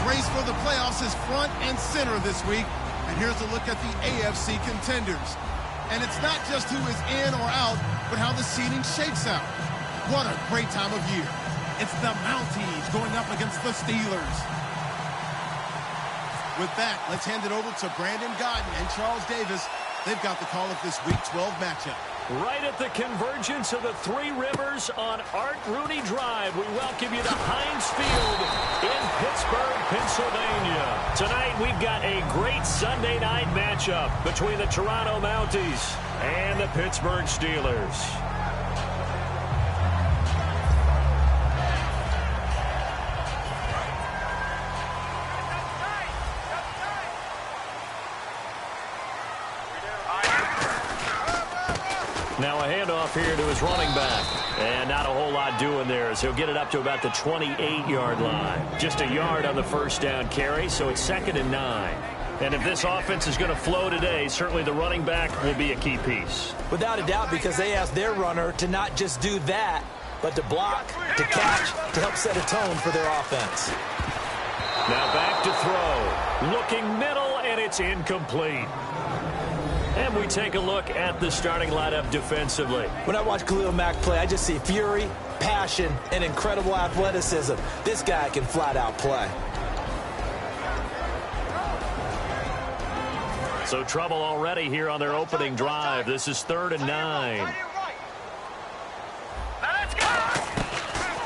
race for the playoffs is front and center this week. And here's a look at the AFC contenders. And it's not just who is in or out, but how the seeding shakes out. What a great time of year. It's the Mounties going up against the Steelers. With that, let's hand it over to Brandon Godden and Charles Davis. They've got the call of this Week 12 matchup. Right at the convergence of the Three Rivers on Art Rooney Drive, we welcome you to Heinz Field in Pittsburgh, Pennsylvania. Tonight, we've got a great Sunday night matchup between the Toronto Mounties and the Pittsburgh Steelers. Now a handoff here to his running back. And not a whole lot doing there as he'll get it up to about the 28-yard line. Just a yard on the first down carry, so it's 2nd and 9. And if this offense is going to flow today, certainly the running back will be a key piece. Without a doubt, because they asked their runner to not just do that, but to block, to catch, to help set a tone for their offense. Now back to throw. Looking middle, and it's incomplete. And we take a look at the starting lineup defensively. When I watch Khalil Mack play, I just see fury, passion, and incredible athleticism. This guy can flat out play. So trouble already here on their opening drive. This is 3rd and 9.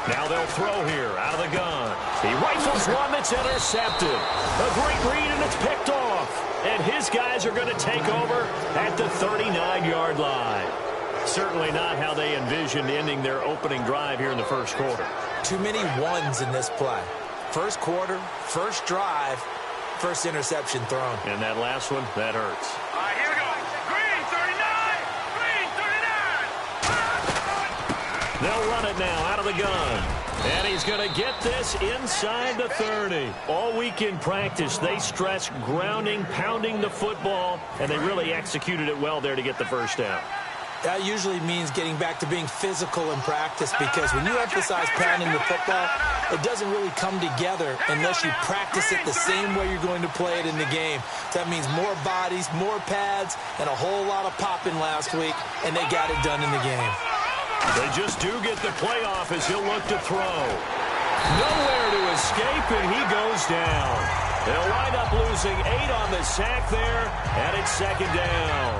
Now they'll throw here out of the gun. He rifles one that's intercepted. A great read, and it's picked off. And his guys are going to take over at the 39-yard line. Certainly not how they envisioned ending their opening drive here in the first quarter. Too many ones in this play. First quarter, first drive, first interception thrown. And that last one, that hurts. All right, here we go. Green 39. Green 39. They'll run it now out of the gun. And he's going to get this inside the 30. All week in practice, they stress grounding, pounding the football, and they really executed it well there to get the first down. That usually means getting back to being physical in practice, because when you emphasize pounding the football, it doesn't really come together unless you practice it the same way you're going to play it in the game. That means more bodies, more pads, and a whole lot of popping last week, and they got it done in the game. They just do get the playoff as he'll look to throw. Nowhere to escape, and he goes down. They'll wind up losing 8 on the sack there, and it's 2nd down.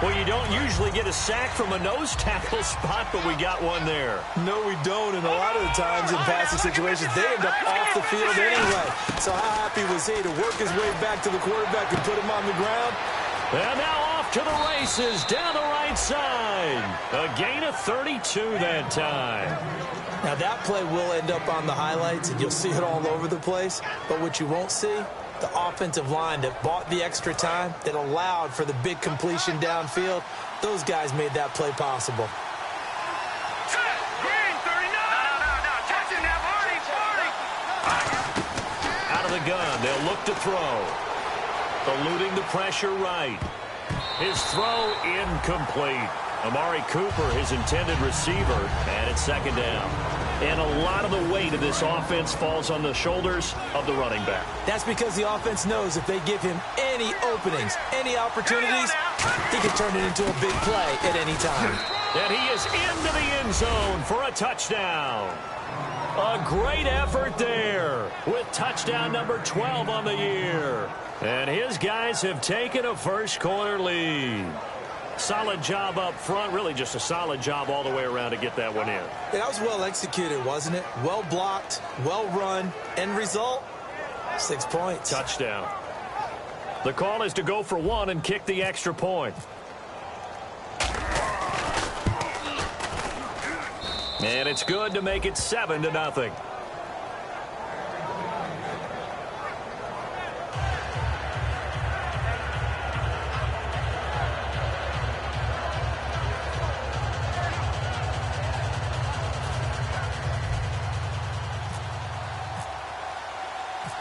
Well, you don't usually get a sack from a nose tackle spot, but we got one there. No, we don't, and a lot of the times in passing situations, they end up off the field anyway. So how happy was he to work his way back to the quarterback and put him on the ground? And now off to the races down the right side. A gain of 32 that time. Now that play will end up on the highlights, and you'll see it all over the place. But what you won't see, the offensive line that bought the extra time, that allowed for the big completion downfield, those guys made that play possible. Green 39. No. Catching that 40. Out of the gun, they'll look to throw. Eluding the pressure right. His throw incomplete. Amari Cooper, his intended receiver, and it's 2nd down. And a lot of the weight of this offense falls on the shoulders of the running back. That's because the offense knows if they give him any openings, any opportunities, he can turn it into a big play at any time. And he is into the end zone for a touchdown. A great effort there with touchdown number 12 on the year. And his guys have taken a first quarter lead. Solid job up front, really just a solid job all the way around to get that one in. That was well executed, wasn't it? Well blocked, well run. End result, 6 points. Touchdown. The call is to go for 1 and kick the extra point. And it's good to make it 7-0.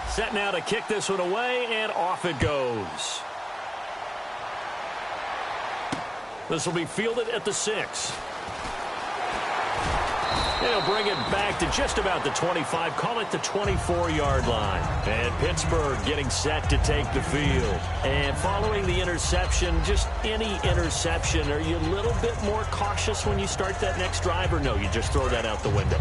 Set now to kick this one away, and off it goes. This will be fielded at the 6. They'll bring it back to just about the 25, call it the 24-yard line. And Pittsburgh getting set to take the field. And following the interception, just any interception, are you a little bit more cautious when you start that next drive, or no, you just throw that out the window?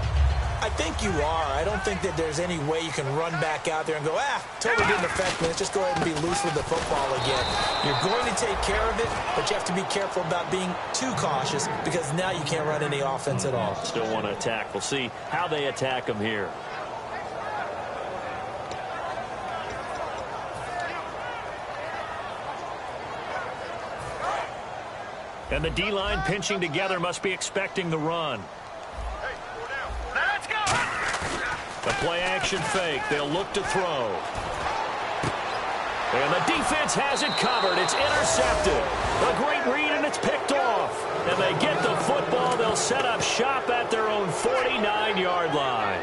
I think you are. I don't think that there's any way you can run back out there and go, totally didn't affect me. Let's just go ahead and be loose with the football again. You're going to take care of it, but you have to be careful about being too cautious because now you can't run any offense at all. Still want to attack. We'll see how they attack them here. And the D-line pinching together must be expecting the run. Let's go. The play-action fake. They'll look to throw. And the defense has it covered. It's intercepted. A great read, and it's picked off. And they get the football. They'll set up shop at their own 49-yard line.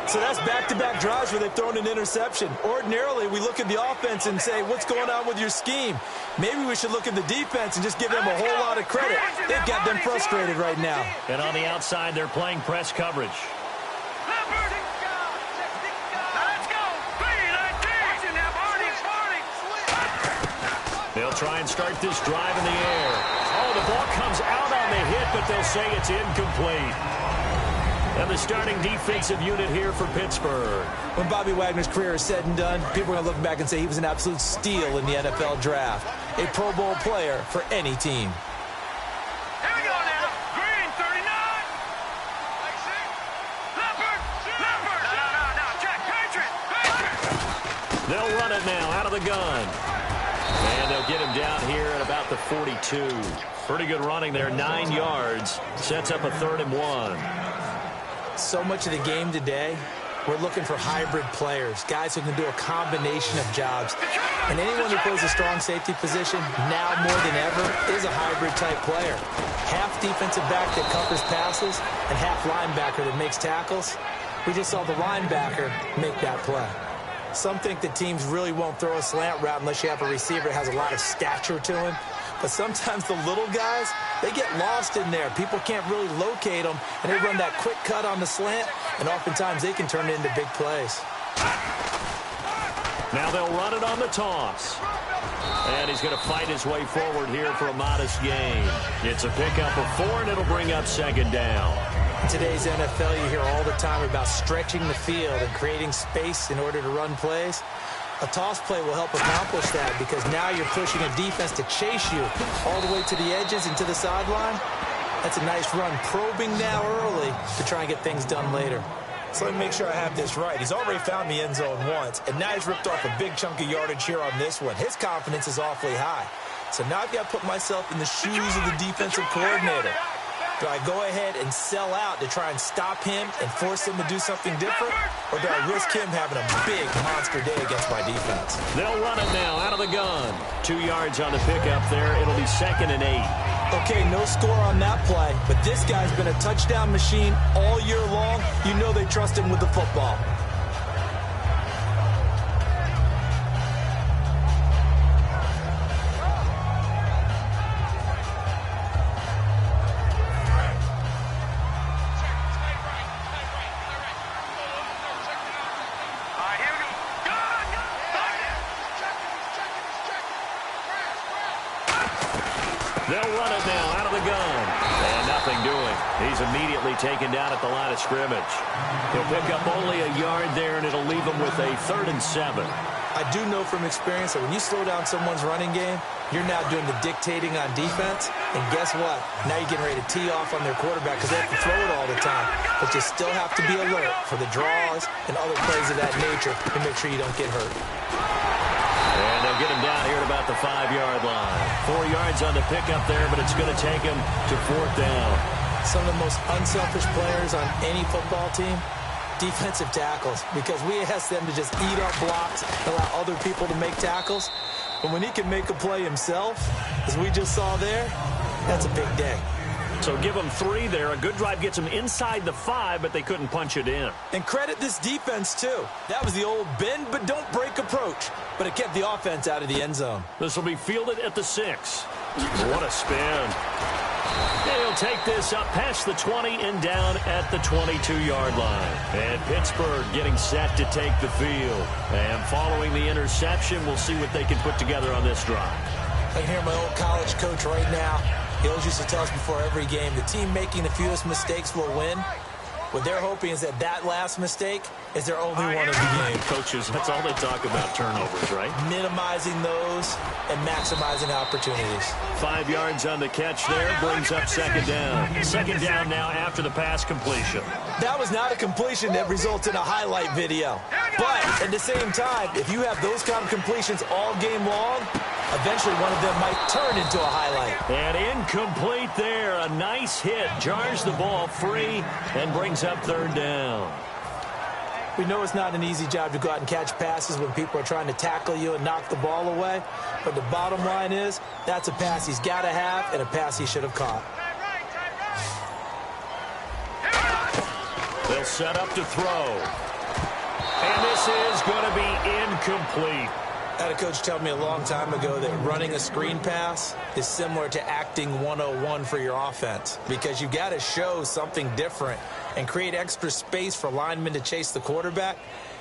So that's back-to-back drives where they've thrown an interception. Ordinarily, we look at the offense and say, what's going on with your scheme? Maybe we should look at the defense and just give them a whole lot of credit. They've got them frustrated right now. And on the outside, they're playing press coverage. They'll try and start this drive in the air. Oh, the ball comes out on the hit, but they'll say it's incomplete. And the starting defensive unit here for Pittsburgh. When Bobby Wagner's career is said and done, people are going to look back and say he was an absolute steal in the NFL draft. A Pro Bowl player for any team. Here we go now. Green, 39. Leopard. No. Check. Patriot. They'll run it now out of the gun. And they'll get him down here at about the 42. Pretty good running there, 9 yards. Sets up a 3rd and 1. So much of the game today, we're looking for hybrid players, guys who can do a combination of jobs. And anyone who plays a strong safety position, now more than ever, is a hybrid-type player. Half defensive back that covers passes and half linebacker that makes tackles. We just saw the linebacker make that play. Some think that teams really won't throw a slant route unless you have a receiver that has a lot of stature to him. But sometimes the little guys, they get lost in there. People can't really locate them, and they run that quick cut on the slant, and oftentimes they can turn it into big plays. Now they'll run it on the toss. And he's going to fight his way forward here for a modest gain. It's a pickup of 4, and it'll bring up 2nd down. In today's NFL, you hear all the time about stretching the field and creating space in order to run plays. A toss play will help accomplish that because now you're pushing a defense to chase you all the way to the edges and to the sideline. That's a nice run, probing now early to try and get things done later. So let me make sure I have this right. He's already found the end zone once, and now he's ripped off a big chunk of yardage here on this one. His confidence is awfully high. So now I've got to put myself in the shoes of the defensive coordinator. Do I go ahead and sell out to try and stop him and force him to do something different? Or do I risk him having a big monster day against my defense? They'll run it now out of the gun. 2 yards on the pickup there. It'll be 2nd and 8. Okay, no score on that play, but this guy's been a touchdown machine all year long. You know they trust him with the football. They'll run it now out of the gun. And nothing doing. He's immediately taken down at the line of scrimmage. He'll pick up only a yard there, and it'll leave him with a 3rd and 7. I do know from experience that when you slow down someone's running game, you're now doing the dictating on defense. And guess what? Now you're getting ready to tee off on their quarterback because they have to throw it all the time. But you still have to be alert for the draws and other plays of that nature to make sure you don't get hurt. And they'll get him down here at about the 5-yard line. 4 yards on the pickup there, but it's going to take him to 4th down. Some of the most unselfish players on any football team, defensive tackles, because we ask them to just eat up blocks, allow other people to make tackles. But when he can make a play himself, as we just saw there, that's a big day. So give them 3 there. A good drive gets them inside the 5, but they couldn't punch it in. And credit this defense, too. That was the old bend but don't break approach, but it kept the offense out of the end zone. This will be fielded at the 6. What a spin. He'll take this up past the 20 and down at the 22-yard line. And Pittsburgh getting set to take the field. And following the interception, we'll see what they can put together on this drive. I can hear my old college coach right now. He always used to tell us before every game, the team making the fewest mistakes will win. What they're hoping is that last mistake is their only one of the game. Coaches, that's all they talk about, turnovers, right? Minimizing those and maximizing opportunities. 5 yards on the catch there, brings up second down. Second down now after the pass completion. That was not a completion that results in a highlight video. But at the same time, if you have those kind of completions all game long, eventually one of them might turn into a highlight. And incomplete there. A nice hit. Jars the ball free and brings up third down. We know it's not an easy job to go out and catch passes when people are trying to tackle you and knock the ball away. But the bottom line is, that's a pass he's got to have and a pass he should have caught. They'll set up to throw. And this is going to be incomplete. I had a coach tell me a long time ago that running a screen pass is similar to acting 101 for your offense, because you got to show something different and create extra space for linemen to chase the quarterback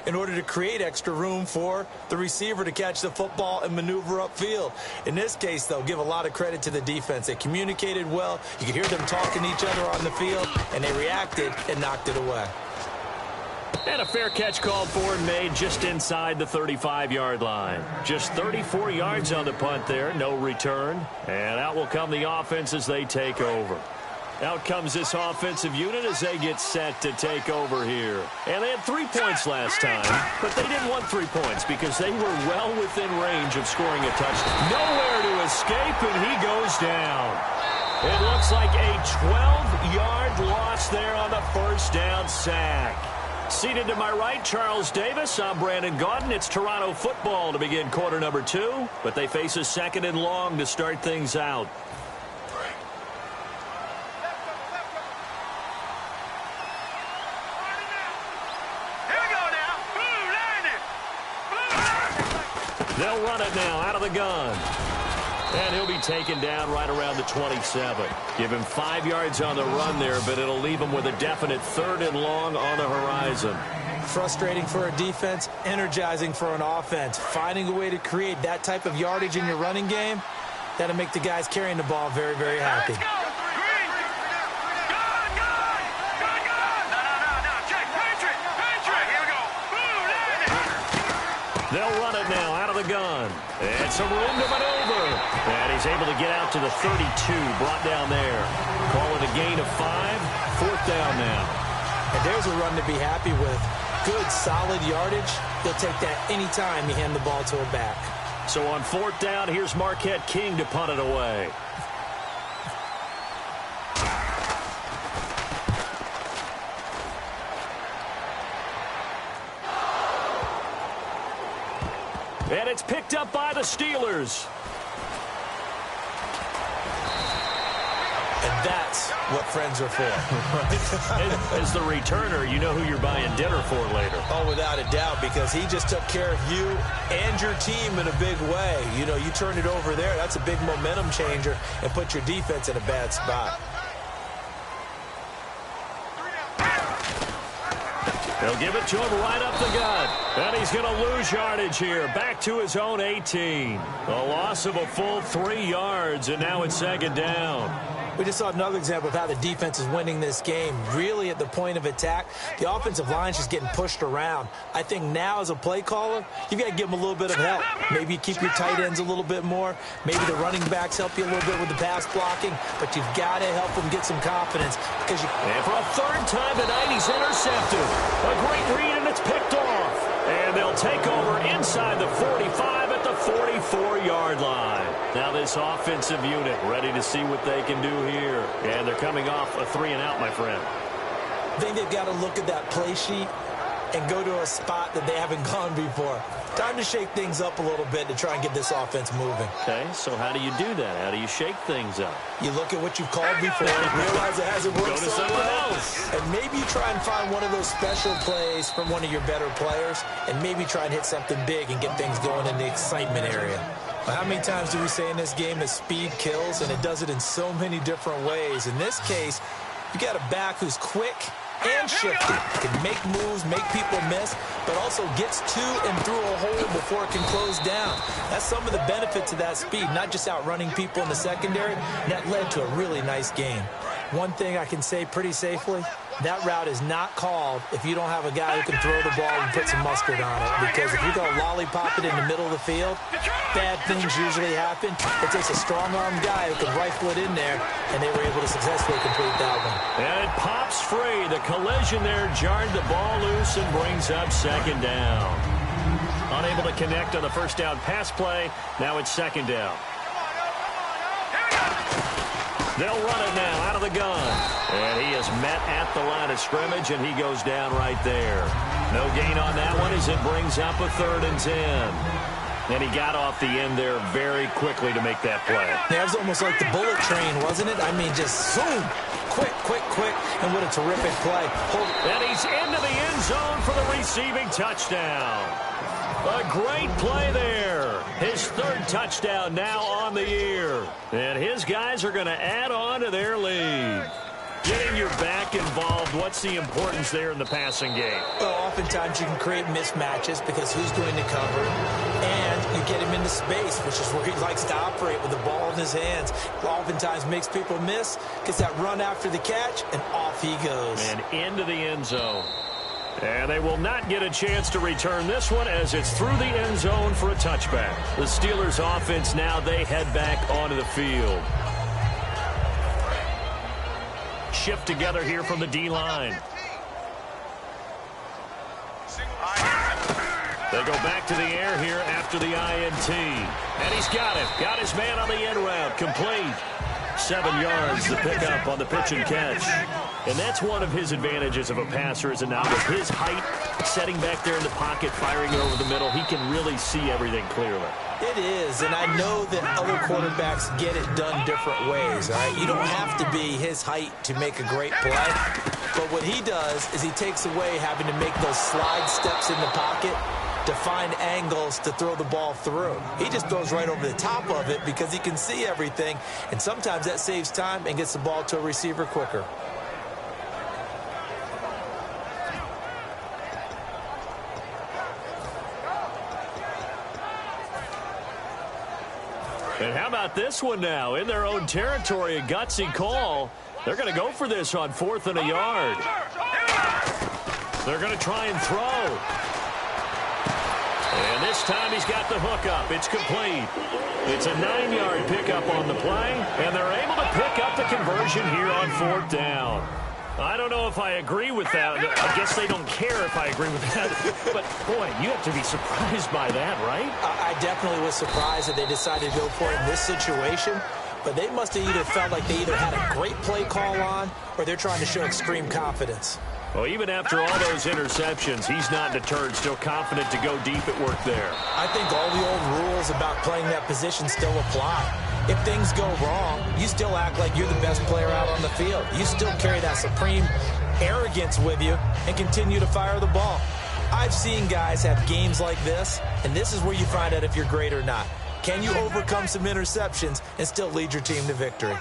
in order to create extra room for the receiver to catch the football and maneuver upfield. In this case, though, give a lot of credit to the defense. They communicated well. You could hear them talking to each other on the field, and they reacted and knocked it away. And a fair catch called for and made just inside the 35-yard line. Just 34 yards on the punt there, no return. And out will come the offense as they take over. Out comes this offensive unit as they get set to take over here. And they had 3 points last time, but they didn't want 3 points because they were well within range of scoring a touchdown. Nowhere to escape, and he goes down. It looks like a 12-yard loss there on the first down sack. Seated to my right, Charles Davis. I'm Brandon Gaudin. It's Toronto football to begin quarter number 2, but they face a second and long to start things out. They'll run it now out of the gun. And he'll be taken down right around the 27. Give him 5 yards on the run there, but it'll leave him with a definite third and long on the horizon. Frustrating for a defense, energizing for an offense. Finding a way to create that type of yardage in your running game, that'll make the guys carrying the ball very, very happy. They'll run it now out of the gun. And some room to maneuver. And he's able to get out to the 32, brought down there. Call it a gain of 5, fourth down now. And there's a run to be happy with. Good, solid yardage. He'll take that any time you hand the ball to a back. So on fourth down, here's Marquette King to punt it away. And it's picked up by the Steelers. And that's what friends are for. As the returner, you know who you're buying dinner for later. Oh, without a doubt, because he just took care of you and your team in a big way. You know, you turned it over there. That's a big momentum changer and put your defense in a bad spot. They'll give it to him right up the gut. And he's going to lose yardage here. Back to his own 18. A loss of a full 3 yards, and now it's second down. We just saw another example of how the defense is winning this game. Really at the point of attack, the offensive line's just getting pushed around. I think now as a play caller, you've got to give them a little bit of help. Maybe you keep your tight ends a little bit more. Maybe the running backs help you a little bit with the pass blocking. But you've got to help them get some confidence. Because and for a third time tonight, he's intercepted. A great read, and it's picked off. And they'll take over inside the 45 at the 44-yard line. Now this offensive unit ready to see what they can do here. And they're coming off a 3-and-out, my friend. I think they've got to look at that play sheet and go to a spot that they haven't gone before. Time to shake things up a little bit to try and get this offense moving. Okay, so how do you do that? How do you shake things up? You look at what you've called before, realize it hasn't worked so well, and maybe you try and find one of those special plays from one of your better players, and maybe try and hit something big and get things going in the excitement area. Well, how many times do we say in this game that speed kills, and it does it in so many different ways? In this case, you got a back who's quick and shifty, can make moves, make people miss, but also gets to and through a hole before it can close down. That's some of the benefits of that speed, not just outrunning people in the secondary. That led to a really nice game. One thing I can say pretty safely, that route is not called if you don't have a guy who can throw the ball and put some mustard on it. Because if you go lollipop it in the middle of the field, bad things usually happen. It takes a strong-arm guy who can rifle it in there, and they were able to successfully complete that one. And it pops free. The collision there jarred the ball loose and brings up second down. Unable to connect on the first down pass play. Now it's second down. They'll run it now out of the gun. And he is met at the line of scrimmage, and he goes down right there. No gain on that one as it brings up a 3rd and 10. And he got off the end there very quickly to make that play. Yeah, it was almost like the bullet train, wasn't it? I mean, just zoom. Quick, quick, quick. And what a terrific play. And he's into the end zone for the receiving touchdown. A great play there. His 3rd touchdown now on the year. And his guys are going to add on to their lead. Getting your back involved, what's the importance there in the passing game? Well, oftentimes you can create mismatches because who's going to cover? And you get him into space, which is where he likes to operate with the ball in his hands. Oftentimes makes people miss, gets that run after the catch, and off he goes. And into the end zone. And they will not get a chance to return this one as it's through the end zone for a touchback. The Steelers offense now, they head back onto the field. Shift together here from the D-line. They go back to the air here after the INT. And he's got it. Got his man on the end route. Complete. 7 yards to pick up on the pitch and catch. And that's one of his advantages of a passer, is now with his height, setting back there in the pocket, firing it over the middle, he can really see everything clearly. It is, and I know that other quarterbacks get it done different ways, all right? You don't have to be his height to make a great play, but what he does is he takes away having to make those slide steps in the pocket to find angles to throw the ball through. He just throws right over the top of it because he can see everything, and sometimes that saves time and gets the ball to a receiver quicker. And how about this one now? In their own territory, a gutsy call. They're going to go for this on 4th and a yard. They're going to try and throw. And this time he's got the hook up. It's complete. It's a 9-yard pickup on the play, and they're able to pick up the conversion here on 4th down. I don't know if I agree with that. I guess they don't care if I agree with that. But, boy, you have to be surprised by that, right? I definitely was surprised that they decided to go for it in this situation. But they must have either felt like they either had a great play call on or they're trying to show extreme confidence. Well, even after all those interceptions, he's not deterred, still confident to go deep at work there. I think all the old rules about playing that position still apply. If things go wrong, you still act like you're the best player out on the field. You still carry that supreme arrogance with you and continue to fire the ball. I've seen guys have games like this, and this is where you find out if you're great or not. Can you overcome some interceptions and still lead your team to victory?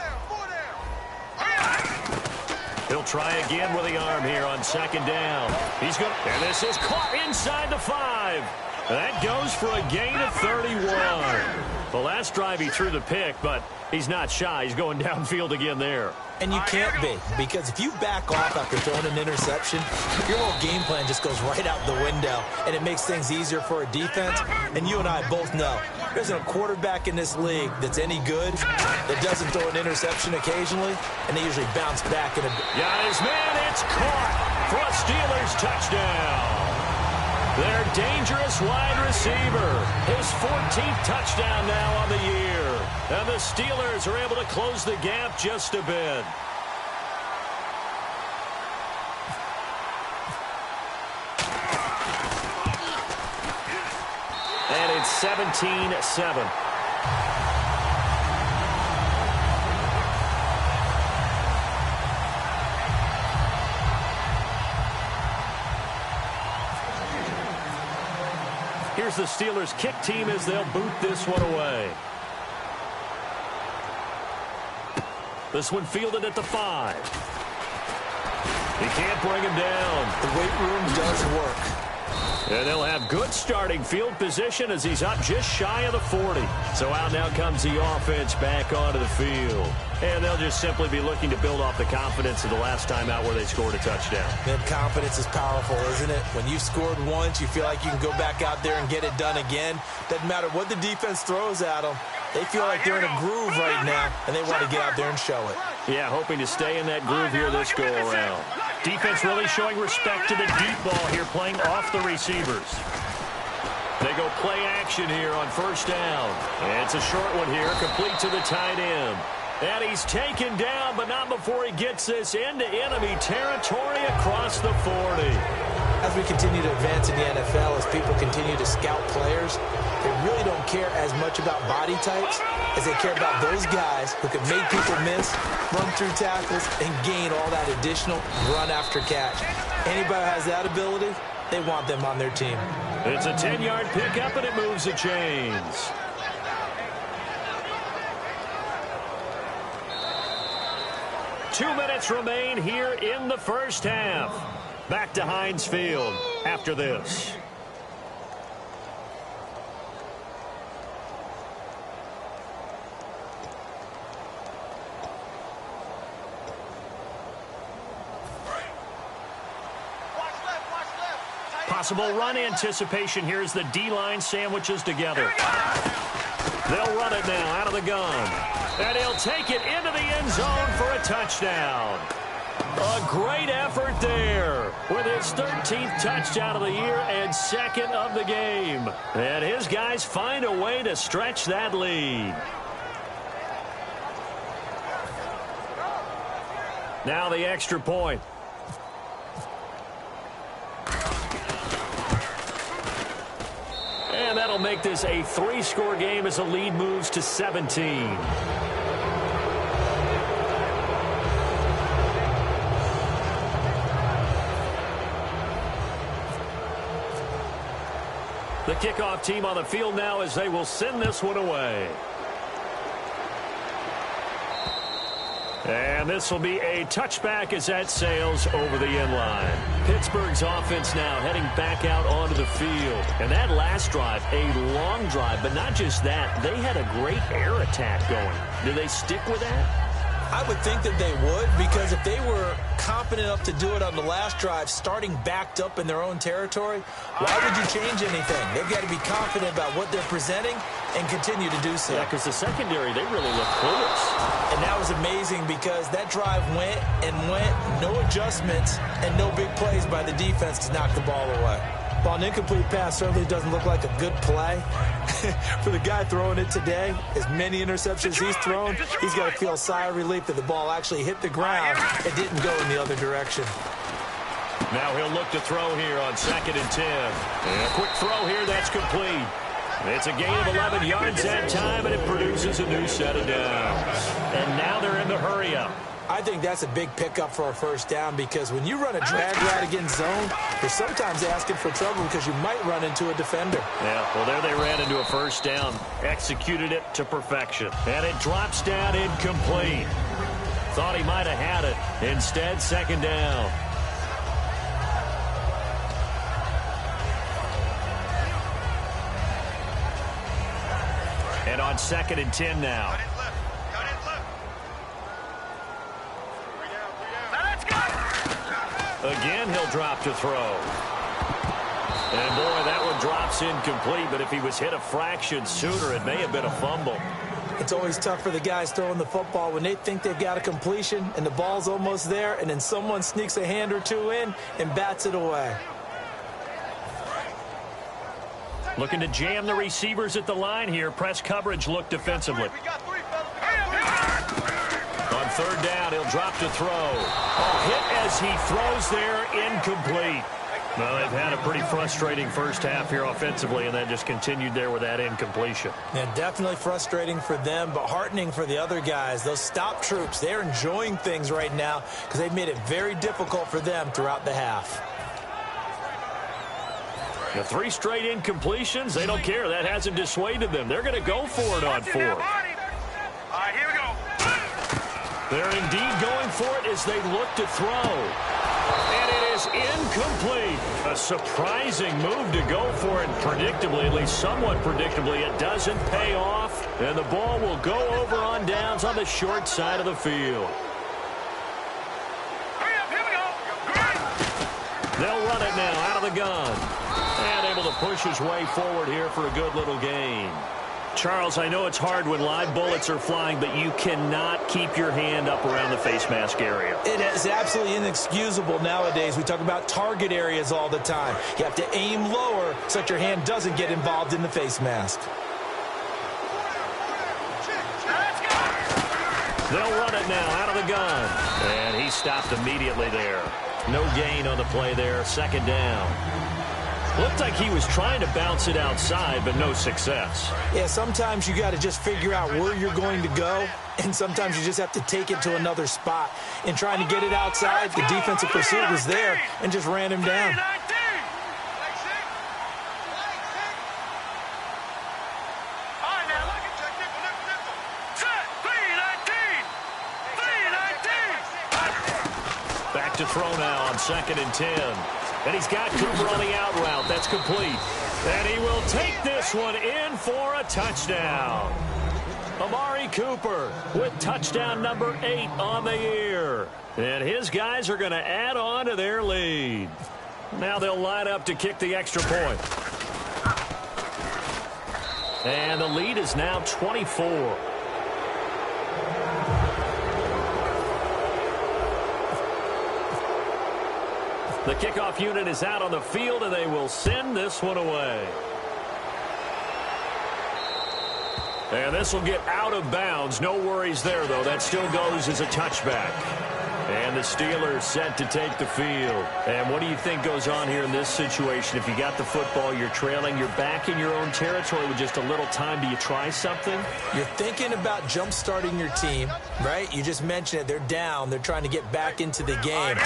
He'll try again with the arm here on 2nd down. He's going, and this is caught inside the 5. That goes for a gain of 31. The last drive he threw the pick, but he's not shy. He's going downfield again there. And you can't be, because if you back off after throwing an interception, your whole game plan just goes right out the window, and it makes things easier for a defense. And you and I both know there's a quarterback in this league that's any good that doesn't throw an interception occasionally, and they usually bounce back in a... Got his man, it's caught for a Steelers touchdown. Their dangerous wide receiver, his 14th touchdown now on the year. And the Steelers are able to close the gap just a bit. And it's 17-7. Here's the Steelers' kick team as they'll boot this one away. This one fielded at the 5. He can't bring him down. The weight room does work. And they'll have good starting field position as he's up just shy of the 40. So out now comes the offense back onto the field. And they'll just simply be looking to build off the confidence of the last time out where they scored a touchdown. Man, confidence is powerful, isn't it? When you've scored once, you feel like you can go back out there and get it done again. Doesn't matter what the defense throws at them. They feel like they're in a groove right now, and they want to get out there and show it. Yeah, hoping to stay in that groove here this go-around. Defense really showing respect to the deep ball here, playing off the receivers. They go play action here on first down. And it's a short one here, complete to the tight end. And he's taken down, but not before he gets this into enemy territory across the 40. As we continue to advance in the NFL, as people continue to scout players, they really don't care as much about body types as they care about those guys who can make people miss, run through tackles, and gain all that additional run after catch. Anybody who has that ability, they want them on their team. It's a 10-yard pickup, and it moves the chains. Two minutes remain here in the first half. Back to Heinz Field after this. Possible run anticipation here as the D-line sandwiches together. They'll run it now out of the gun. And he'll take it into the end zone for a touchdown. A great effort there with his 13th touchdown of the year and second of the game. And his guys find a way to stretch that lead. Now the extra point. And that'll make this a 3-score game as the lead moves to 17. The kickoff team on the field now as they will send this one away. And this will be a touchback as that sails over the end line. Pittsburgh's offense now heading back out onto the field. And that last drive, a long drive, but not just that. They had a great air attack going. Do they stick with that? I would think that they would, because if they were confident enough to do it on the last drive, starting backed up in their own territory, why would you change anything? They've got to be confident about what they're presenting and continue to do so. Yeah, because the secondary, they really look clueless. And that was amazing because that drive went and went, no adjustments and no big plays by the defense to knock the ball away. While an incomplete pass certainly doesn't look like a good play, for the guy throwing it today, as many interceptions he's thrown, he's got to feel a sigh of relief that the ball actually hit the ground and didn't go in the other direction. Now he'll look to throw here on 2nd and 10. And a quick throw here, that's complete. It's a gain of 11 yards that time, and it produces a new set of downs. And now they're in the hurry-up. I think that's a big pickup for a first down, because when you run a drag route against zone, you're sometimes asking for trouble because you might run into a defender. Yeah, well, there they ran into a first down, executed it to perfection. And it drops down incomplete. Thought he might have had it. Instead, 2nd down. And on 2nd and 10 now. Again, he'll drop to throw. And, boy, that one drops incomplete, but if he was hit a fraction sooner, it may have been a fumble. It's always tough for the guys throwing the football when they think they've got a completion and the ball's almost there, and then someone sneaks a hand or two in and bats it away. Looking to jam the receivers at the line here. Press coverage look defensively. On 3rd down, he'll drop to throw. A hit as he throws there, incomplete. Well, they've had a pretty frustrating first half here offensively, and then just continued there with that incompletion. Yeah, definitely frustrating for them, but heartening for the other guys. Those stop troops, they're enjoying things right now because they've made it very difficult for them throughout the half. The 3 straight incompletions, they don't care. That hasn't dissuaded them. They're going to go for it on 4th. All right, here we go. They're indeed going for it as they look to throw. And it is incomplete. A surprising move to go for it. Predictably, at least somewhat predictably, it doesn't pay off. And the ball will go over on downs on the short side of the field. Hurry up, here we go. They'll run it now out of the gun. And able to push his way forward here for a good little gain. Charles, I know it's hard when live bullets are flying, but you cannot keep your hand up around the face mask area. It is absolutely inexcusable nowadays. We talk about target areas all the time. You have to aim lower so that your hand doesn't get involved in the face mask. They'll run it now out of the gun. And he stopped immediately there. No gain on the play there. 2nd down. Looked like he was trying to bounce it outside, but no success. Yeah, sometimes you got to just figure out where you're going to go, and sometimes you just have to take it to another spot. In trying to get it outside, the defensive pursuit was there and just ran him down. Back to throw now on 2nd and 10. And he's got Cooper on the out route. That's complete. And he will take this one in for a touchdown. Amari Cooper with touchdown number 8 on the year. And his guys are going to add on to their lead. Now they'll line up to kick the extra point. And the lead is now 24. The kickoff unit is out on the field, and they will send this one away. And this will get out of bounds. No worries there, though. That still goes as a touchback. And the Steelers set to take the field. And what do you think goes on here in this situation? If you got the football, you're trailing, you're back in your own territory with just a little time. Do you try something? You're thinking about jump-starting your team, right? You just mentioned it. They're down. They're trying to get back into the game.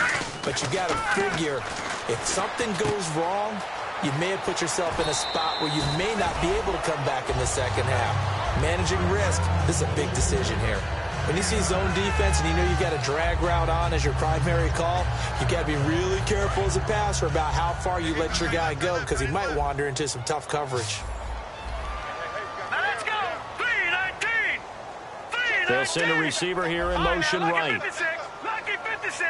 But you got to figure, if something goes wrong, you may have put yourself in a spot where you may not be able to come back in the second half. Managing risk, this is a big decision here. When you see zone defense and you know you got a drag route on as your primary call, you got to be really careful as a passer about how far you let your guy go because he might wander into some tough coverage. Now let's go. 3-19. They'll send a receiver here in motion right. Lucky 56.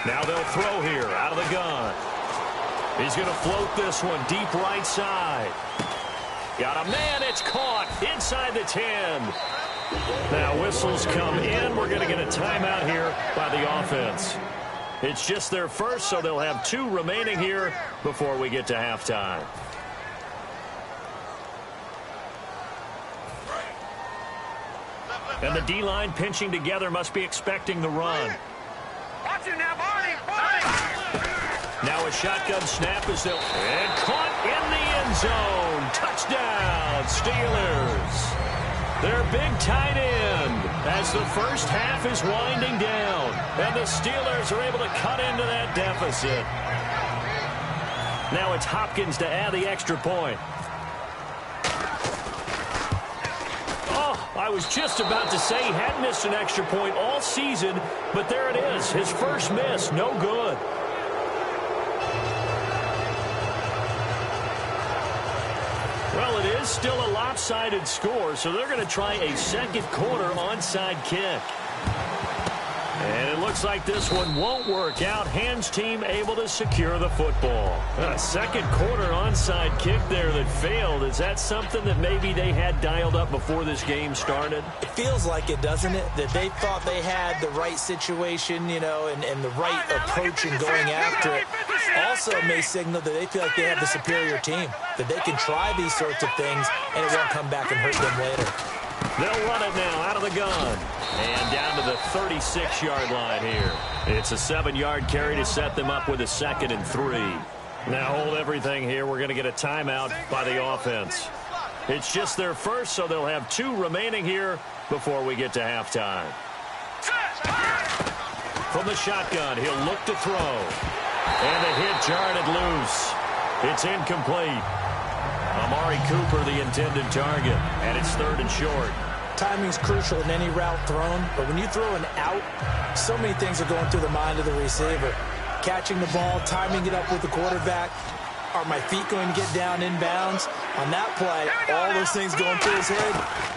Now they'll throw here out of the gun. He's going to float this one deep right side. Got a man. It's caught inside the 10. Now whistles come in. We're going to get a timeout here by the offense. It's just their first, so they'll have 2 remaining here before we get to halftime. And the D-line pinching together must be expecting the run. Watch it now, Barney. Now a shotgun snap is there. And caught in the end zone. Touchdown, Steelers. Their big tight end as the first half is winding down. And the Steelers are able to cut into that deficit. Now it's Hopkins to add the extra point. Oh, I was just about to say he hadn't missed an extra point all season, but there it is. His first miss, no good. Well, it is still a lopsided score, so they're going to try a second quarter onside kick. And it looks like this one won't work out. Hans team able to secure the football. A second quarter onside kick there that failed. Is that something that maybe they had dialed up before this game started? It feels like it, doesn't it? That they thought they had the right situation, you know, and the right approach in going after it. Also may signal that they feel like they have the superior team, that they can try these sorts of things and it won't come back and hurt them later. They'll run it now out of the gun. And down to the 36-yard line here. It's a 7-yard carry to set them up with a 2nd and 3. Now hold everything here. We're going to get a timeout by the offense. It's just their first, so they'll have 2 remaining here before we get to halftime. From the shotgun, he'll look to throw. And the hit jarred it loose. It's incomplete. Amari Cooper, the intended target, and it's 3rd and short. Timing's crucial in any route thrown, but when you throw an out, so many things are going through the mind of the receiver. Catching the ball, timing it up with the quarterback. Are my feet going to get down inbounds? On that play, all those things going through his head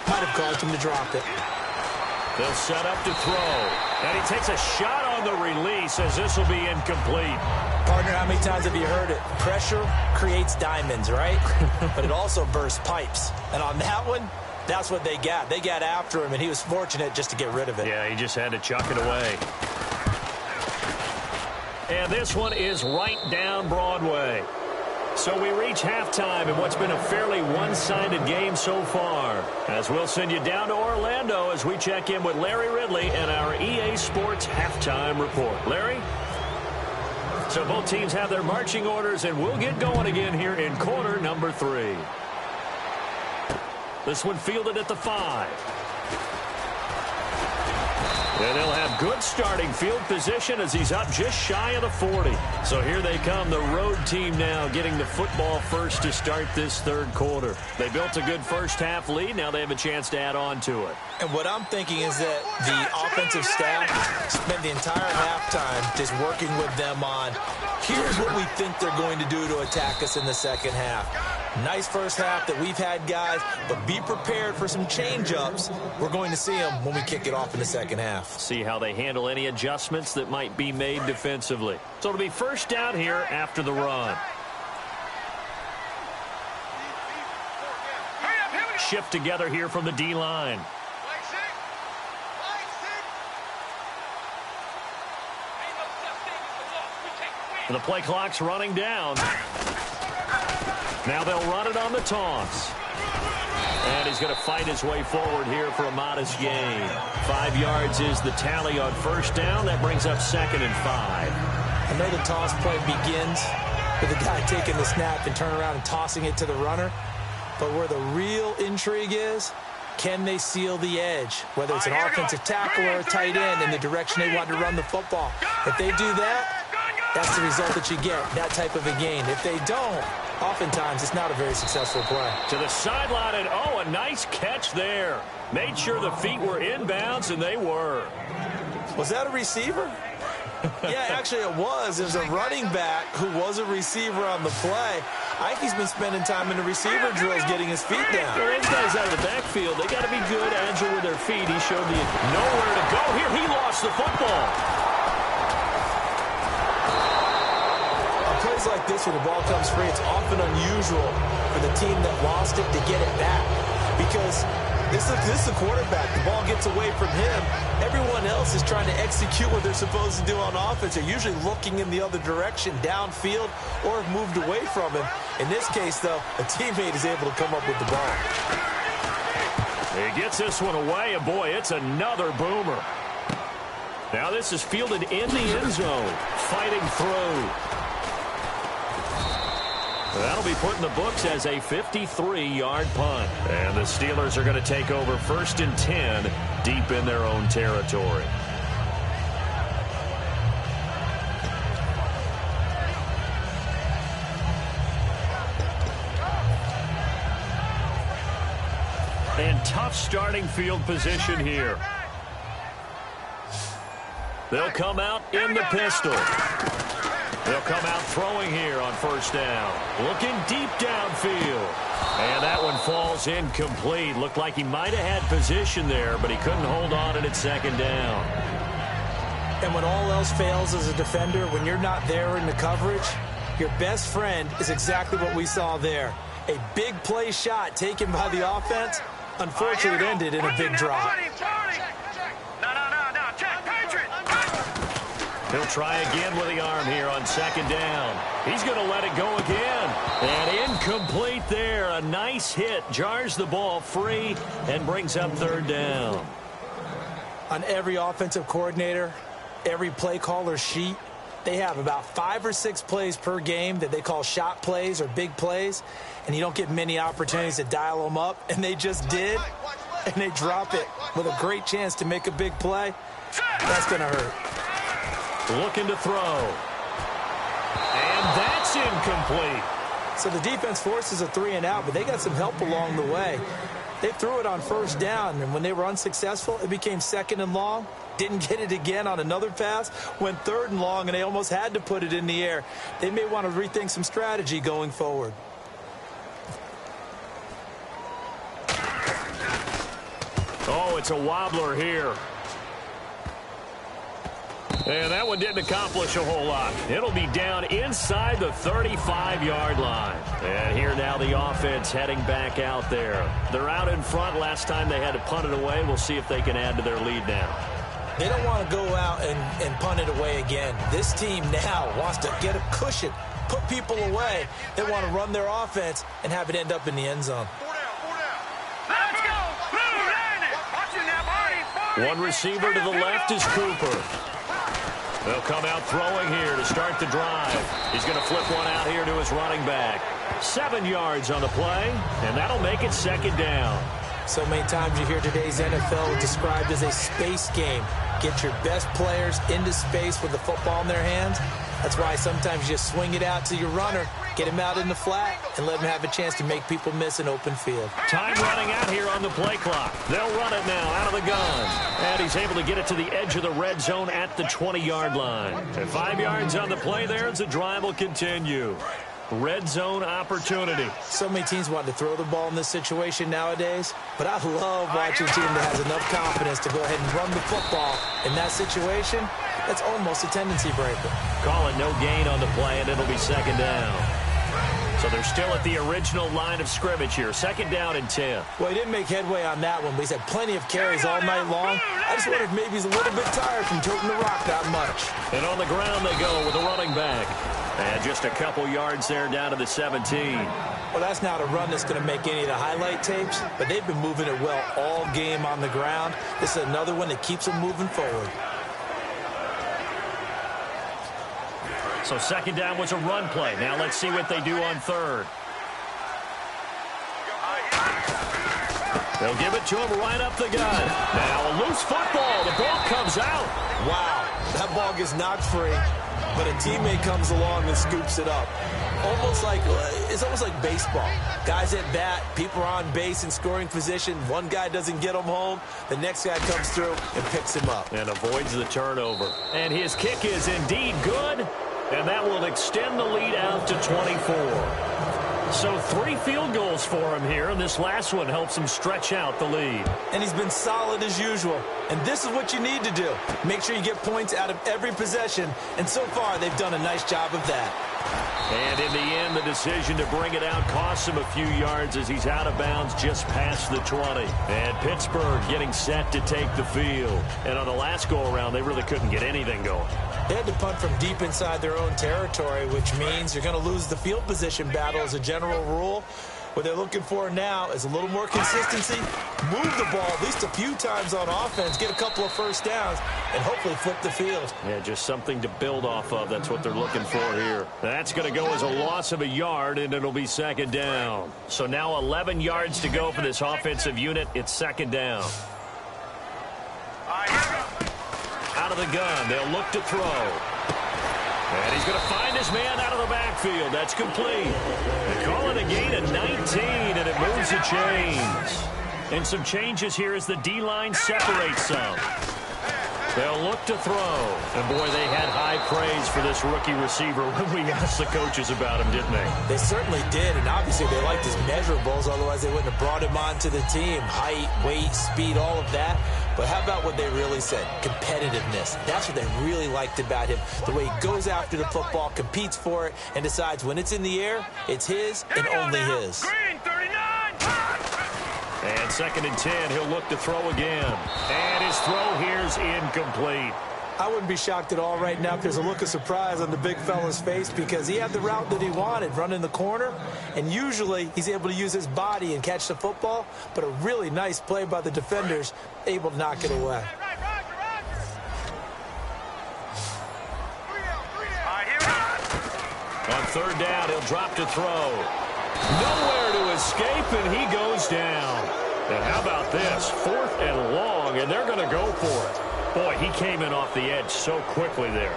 might have caused him to drop it. They'll set up to throw. And he takes a shot on the release as this will be incomplete. Partner, how many times have you heard it? Pressure creates diamonds, right? But it also bursts pipes. And on that one, that's what they got. They got after him, and he was fortunate just to get rid of it. Yeah, he just had to chuck it away. And this one is right down Broadway. So we reach halftime in what's been a fairly one-sided game so far. As we'll send you down to Orlando as we check in with Larry Ridley and our EA Sports halftime report. Larry? So both teams have their marching orders, and we'll get going again here in quarter number 3. This one fielded at the 5. And they'll have good starting field position as he's up just shy of the 40. So here they come, the road team now getting the football first to start this 3rd quarter. They built a good first-half lead. Now they have a chance to add on to it. And what I'm thinking is that the offensive staff spent the entire halftime just working with them on, here's what we think they're going to do to attack us in the second half. Nice first half that we've had, guys, but be prepared for some change-ups. We're going to see them when we kick it off in the second half. See how they handle any adjustments that might be made defensively. So it'll be first down here after the run. Shift together here from the D-line. And the play clock's running down. Now they'll run it on the toss. And he's going to fight his way forward here for a modest gain. 5 yards is the tally on first down. That brings up 2nd and 5. I know the toss play begins with the guy taking the snap and turning around and tossing it to the runner. But where the real intrigue is, can they seal the edge? Whether it's an offensive tackle or a tight end in the direction they want to run the football. If they do that, that's the result that you get, that type of a gain. If they don't, oftentimes it's not a very successful play. To the sideline, and oh, a nice catch there. Made sure the feet were inbounds, and they were. Was that a receiver? Yeah, actually it was. There's a running back who was a receiver on the play. I think he's been spending time in the receiver drills getting his feet down. Well, those guys out of the backfield, they got to be good, agile with their feet. He showed the nowhere to go. Here, he lost the football. Plays like this where the ball comes free, it's often unusual for the team that lost it to get it back. Because this is the quarterback. The ball gets away from him. Everyone else is trying to execute what they're supposed to do on offense. They're usually looking in the other direction, downfield, or have moved away from him. In this case, though, a teammate is able to come up with the ball. He gets this one away, and boy, it's another boomer. Now this is fielded in the end zone. Fighting through. That'll be put in the books as a 53-yard punt. And the Steelers are going to take over 1st and 10 deep in their own territory. And tough starting field position here. They'll come out in the pistol. They'll come out throwing here on first down. Looking deep downfield. And that one falls incomplete. Looked like he might have had position there, but he couldn't hold on at its 2nd down. And when all else fails as a defender, when you're not there in the coverage, your best friend is exactly what we saw there. A big play shot taken by the offense. Unfortunately, it ended in a big drop. He'll try again with the arm here on 2nd down. He's going to let it go again. And incomplete there. A nice hit. Jars the ball free and brings up 3rd down. On every offensive coordinator, every play caller sheet, they have about 5 or 6 plays per game that they call shot plays or big plays. And you don't get many opportunities to dial them up. And they just did. And they drop it with a great chance to make a big play. That's going to hurt. Looking to throw. And that's incomplete. So the defense forces a 3-and-out, but they got some help along the way. They threw it on first down, and when they were unsuccessful, it became 2nd and long. Didn't get it again on another pass. Went 3rd and long, and they almost had to put it in the air. They may want to rethink some strategy going forward. Oh, it's a wobbler here. And that one didn't accomplish a whole lot. It'll be down inside the 35-yard line. And here now the offense heading back out there. They're out in front. Last time they had to punt it away. We'll see if they can add to their lead now. They don't want to go out and punt it away again. This team now wants to get a cushion, put people away. They want to run their offense and have it end up in the end zone. Let's go. Watch it now, Barney. One receiver to the left is Cooper. They'll come out throwing here to start the drive. He's going to flip one out here to his running back. 7 yards on the play, and that'll make it 2nd down. So many times you hear today's NFL described as a space game. Get your best players into space with the football in their hands. That's why sometimes you just swing it out to your runner, get him out in the flat, and let him have a chance to make people miss an open field. Time running out here on the play clock. They'll run it now out of the gun. And he's able to get it to the edge of the red zone at the 20-yard line. And 5 yards on the play there as the drive will continue. Red zone opportunity. So many teams want to throw the ball in this situation nowadays, but I love watching a team that has enough confidence to go ahead and run the football. In that situation, that's almost a tendency breaker. Call it no gain on the play, and it'll be 2nd down. So they're still at the original line of scrimmage here. 2nd down and 10. Well, he didn't make headway on that one, but he's had plenty of carries all night long. I just wonder if maybe he's a little bit tired from toting the rock that much. And on the ground they go with a running back. And just a couple yards there down to the 17. Well, that's not a run that's going to make any of the highlight tapes, but they've been moving it well all game on the ground. This is another one that keeps them moving forward. So 2nd down was a run play. Now let's see what they do on 3rd. They'll give it to him right up the gut. Now a loose football. The ball comes out. Wow, that ball gets knocked free, but a teammate comes along and scoops it up. It's almost like baseball. Guys at bat, people are on base in scoring position. One guy doesn't get him home. The next guy comes through and picks him up. And avoids the turnover. And his kick is indeed good. And that will extend the lead out to 24. So 3 field goals for him here, and this last one helps him stretch out the lead. And he's been solid as usual. And this is what you need to do. Make sure you get points out of every possession. And so far, they've done a nice job of that. And in the end, the decision to bring it out costs him a few yards as he's out of bounds just past the 20. And Pittsburgh getting set to take the field. And on the last go-around, they really couldn't get anything going. They had to punt from deep inside their own territory, which means you're going to lose the field position battle as a general rule. What they're looking for now is a little more consistency, move the ball at least a few times on offense, get a couple of first downs, and hopefully flip the field. Yeah, just something to build off of. That's what they're looking for here. That's going to go as a loss of a yard, and it'll be 2nd down. So now 11 yards to go for this offensive unit. It's 2nd down. Out of the gun, they'll look to throw. And he's going to find his man out of the backfield. That's complete. They call it a gain of 19, and it moves the chains. And some changes here as the D-line separates some. They'll look to throw. And, boy, they had high praise for this rookie receiver when we asked the coaches about him, didn't they? They certainly did, and obviously they liked his measurables. Otherwise, they wouldn't have brought him onto the team. Height, weight, speed, all of that. But how about what they really said? Competitiveness. That's what they really liked about him. The way he goes after the football, competes for it, and decides when it's in the air, it's his and only his. Green, 39. And 2nd and 10, he'll look to throw again. And his throw here's incomplete. I wouldn't be shocked at all right now if there's a look of surprise on the big fella's face because he had the route that he wanted, running the corner, and usually he's able to use his body and catch the football, but a really nice play by the defenders, able to knock it away. On 3rd down, he'll drop to throw. Nowhere to escape, and he goes down. And how about this? 4th and long, and they're going to go for it. Boy, he came in off the edge so quickly there.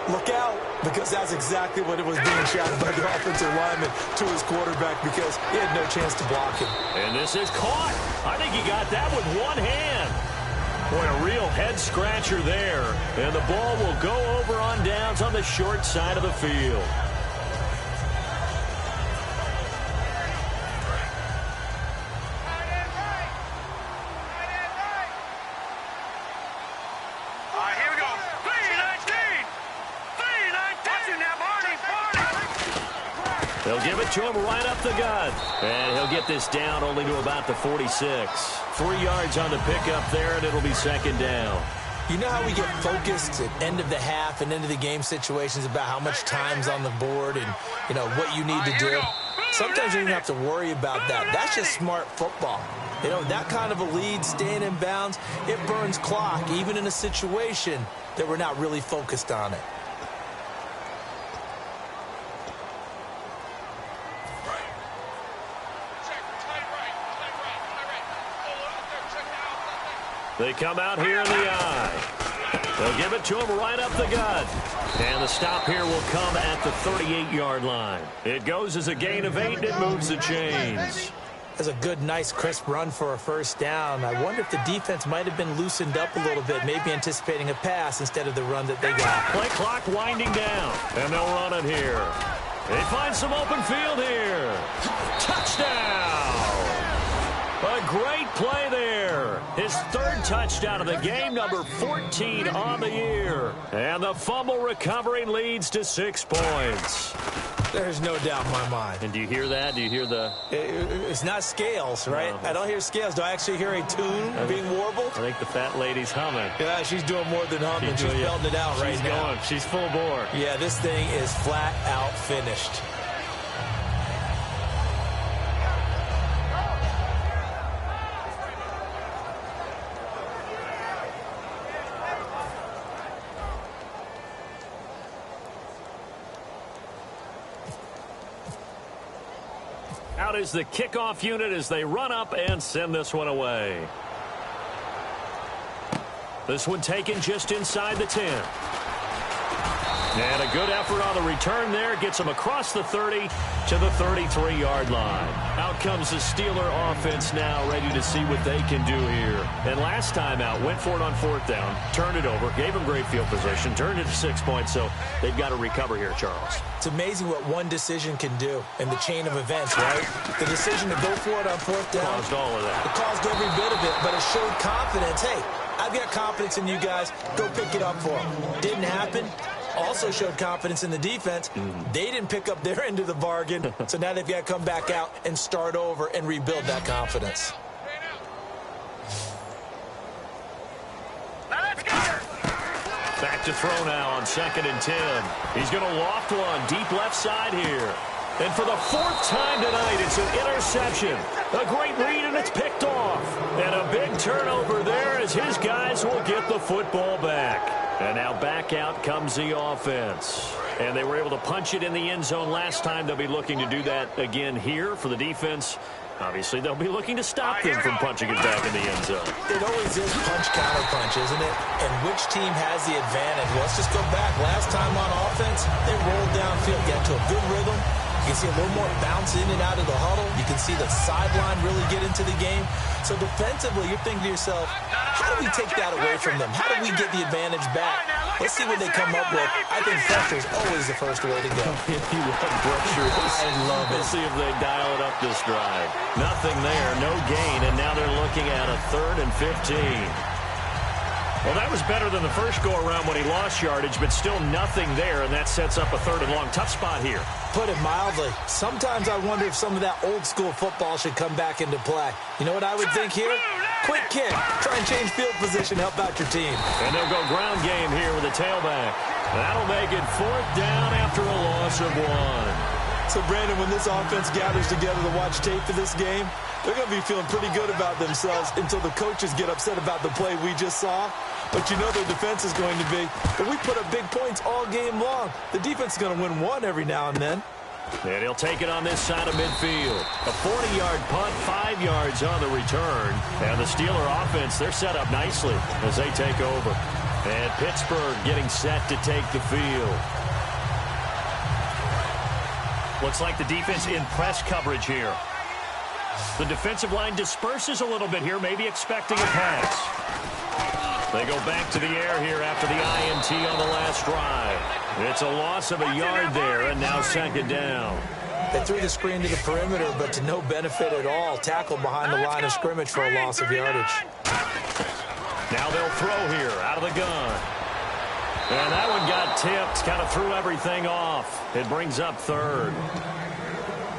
look out, because that's exactly what it was being shouted by the offensive lineman to his quarterback because he had no chance to block him. And this is caught. I think he got that with one hand. Boy, a real head-scratcher there. And the ball will go over on downs on the short side of the field. They'll give it to him right up the gut. And he'll get this down only to about the 46. 3 yards on the pickup there, and it'll be second down. You know how we get focused at end of the half and end of the game situations about how much time's on the board and, you know, what you need to do? Sometimes you don't have to worry about that. That's just smart football. You know, that kind of a lead, staying in bounds, it burns clock, even in a situation that we're not really focused on it. They come out here in the eye. They'll give it to him right up the gut. And the stop here will come at the 38-yard line. It goes as a gain of 8, and it moves the chains. That's a good, nice, crisp run for a first down. I wonder if the defense might have been loosened up a little bit, maybe anticipating a pass instead of the run that they got. Play clock winding down, and they'll run it here. They find some open field here. Touchdown! A great play there. His third touchdown of the game, number 14 on the year. And the fumble recovering leads to 6 points. There's no doubt in my mind. And do you hear that? Do you hear the... It's not scales, right? No. I don't hear scales. Do I actually hear a tune being warbled? I think the fat lady's humming. Yeah, she's doing more than humming. She's belting it out right now. She's full bore. Yeah, this thing is flat out finished. Out is the kickoff unit as they run up and send this one away. This one taken just inside the 10. And a good effort on the return there. Gets them across the 30 to the 33-yard line. Out comes the Steeler offense now, ready to see what they can do here. And last time out, went for it on 4th down, turned it over, gave them great field position, turned it to 6 points, so they've got to recover here, Charles. It's amazing what one decision can do in the chain of events, right? The decision to go for it on 4th down. Caused all of that. It caused every bit of it, but it showed confidence. Hey, I've got confidence in you guys. Go pick it up for them. Didn't happen. Also showed confidence in the defense. They didn't pick up their end of the bargain, so now they've got to come back out and start over and rebuild that confidence. Back to throw now on 2nd and 10. He's going to loft one deep left side here. And for the 4th time tonight, it's an interception. A great read, and it's picked off. And a big turnover there as his guys will get the football back. And now back out comes the offense. And they were able to punch it in the end zone last time. They'll be looking to do that again here for the defense. Obviously, they'll be looking to stop them from punching it back in the end zone. It always is punch-counter-punch, isn't it? And which team has the advantage? Let's just go back. Last time on offense, they rolled downfield, got to a good rhythm. You can see a little more bounce in and out of the huddle. You can see the sideline really get into the game. So defensively, you're thinking to yourself, how do we take that away from them? How do we get the advantage back? Let's see what they come up with. I think pressure is always the first way to go. If you love pressure, I love it. Let's see if they dial it up this drive. Nothing there, no gain, and now they're looking at a 3rd and 15. Well, that was better than the first go-around when he lost yardage, but still nothing there, and that sets up a 3rd and long. Tough spot here. Put it mildly. Sometimes I wonder if some of that old-school football should come back into play. You know what I would think here? Quick kick. Try and change field position, help out your team. And they'll go ground game here with a tailback. That'll make it 4th down after a loss of 1. So, Brandon, when this offense gathers together to watch tape for this game, they're going to be feeling pretty good about themselves until the coaches get upset about the play we just saw. But you know their defense is going to be, but we put up big points all game long. The defense is going to win one every now and then. And he'll take it on this side of midfield. A 40-yard punt, 5 yards on the return. And the Steeler offense, they're set up nicely as they take over. And Pittsburgh getting set to take the field. Looks like the defense in press coverage here. The defensive line disperses a little bit here, maybe expecting a pass. They go back to the air here after the INT on the last drive. It's a loss of a yard there, and now second down. They threw the screen to the perimeter, but to no benefit at all. Tackled behind the line of scrimmage for a loss of yardage. Now they'll throw here out of the gun. And that one got tipped, kind of threw everything off. It brings up third.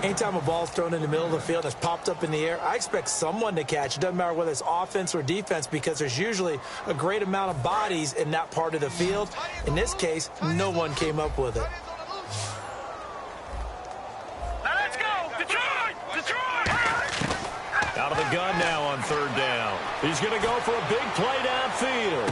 Anytime a ball's thrown in the middle of the field and it's popped up in the air, I expect someone to catch. It doesn't matter whether it's offense or defense because there's usually a great amount of bodies in that part of the field. In this case, no one came up with it. Now let's go! Detroit! Detroit! Out of the gun now on third down. He's going to go for a big play downfield.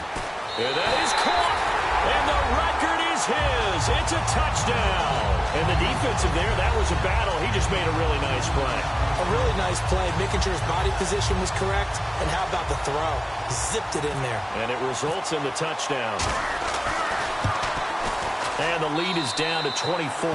And that is caught. And the record is his. It's a touchdown. And the defensive there, that was a battle. He just made a really nice play. A really nice play, making sure his body position was correct. And how about the throw? Zipped it in there. And it results in the touchdown. And the lead is down to 24.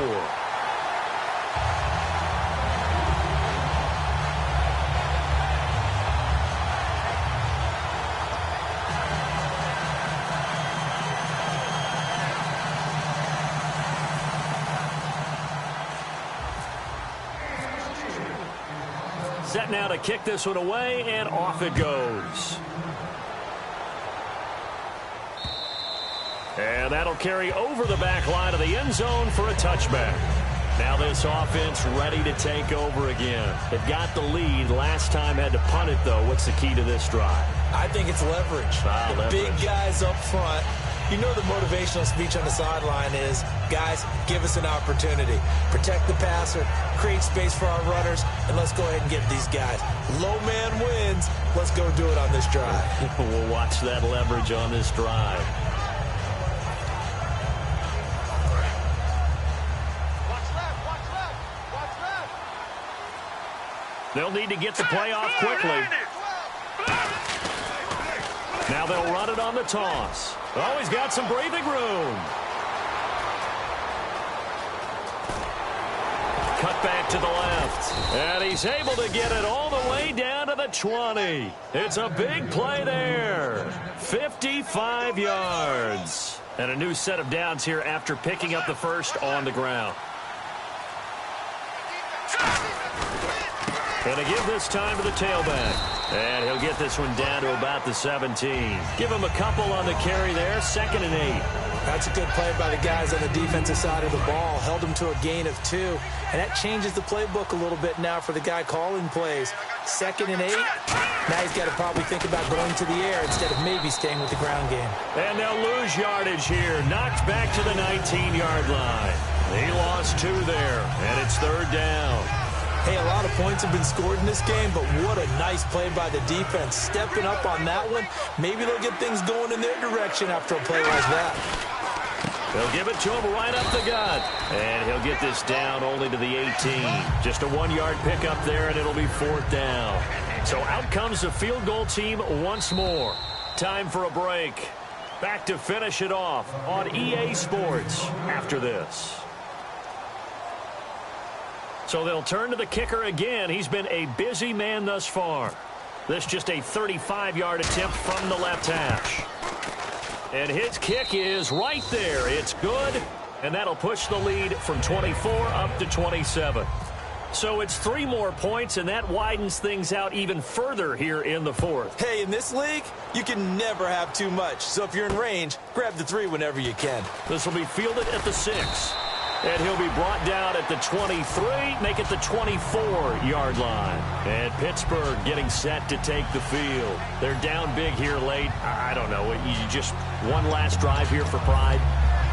Set now to kick this one away, and off it goes. And that'll carry over the back line of the end zone for a touchback. Now this offense ready to take over again. They've got the lead. Last time had to punt it, though. What's the key to this drive? I think it's leverage. The big guys up front. You know the motivational speech on the sideline is, guys, give us an opportunity. Protect the passer, create space for our runners, and let's go ahead and get these guys. Low man wins. Let's go do it on this drive. We'll watch that leverage on this drive. Watch left, watch left, watch left. They'll need to get the play off quickly. Now they'll run it on the toss. Oh, he's got some breathing room. Cut back to the left. And he's able to get it all the way down to the 20. It's a big play there. 55 yards. And a new set of downs here after picking up the first on the ground. And to give this time to the tailback. And he'll get this one down to about the 17. Give him a couple on the carry there. 2nd and 8. That's a good play by the guys on the defensive side of the ball. Held him to a gain of 2. And that changes the playbook a little bit now for the guy calling plays. 2nd and 8. Now he's got to probably think about going to the air instead of maybe staying with the ground game. And they'll lose yardage here. Knocked back to the 19-yard line. He lost 2 there. And it's 3rd down. Hey, a lot of points have been scored in this game, but what a nice play by the defense. Stepping up on that one. Maybe they'll get things going in their direction after a play like that. They'll give it to him right up the gut. And he'll get this down only to the 18. Just a 1-yard pickup there, and it'll be 4th down. So out comes the field goal team once more. Time for a break. Back to finish it off on EA Sports after this. So they'll turn to the kicker again. He's been a busy man thus far. This just a 35-yard attempt from the left hash. And his kick is right there. It's good, and that'll push the lead from 24 up to 27. So it's 3 more points, and that widens things out even further here in the 4th. Hey, in this league, you can never have too much. So if you're in range, grab the 3 whenever you can. This will be fielded at the 6. And he'll be brought down at the 23, make it the 24-yard line. And Pittsburgh getting set to take the field. They're down big here late. I don't know. You just one last drive here for pride.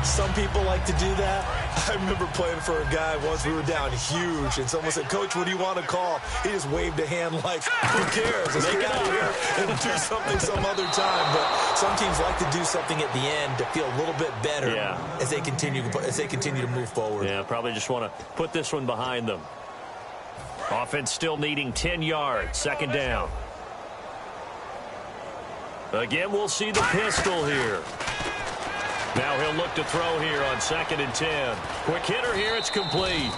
Some people like to do that. I remember playing for a guy once. We were down huge, and someone said, "Coach, what do you want to call?" He just waved a hand like, "Who cares? Let's get out of here and do something some other time." But some teams like to do something at the end to feel a little bit better as they continue to move forward. Yeah, probably just want to put this one behind them. Offense still needing 10 yards. 2nd down. Again, we'll see the pistol here. Now he'll look to throw here on 2nd and 10. Quick hitter here. It's complete.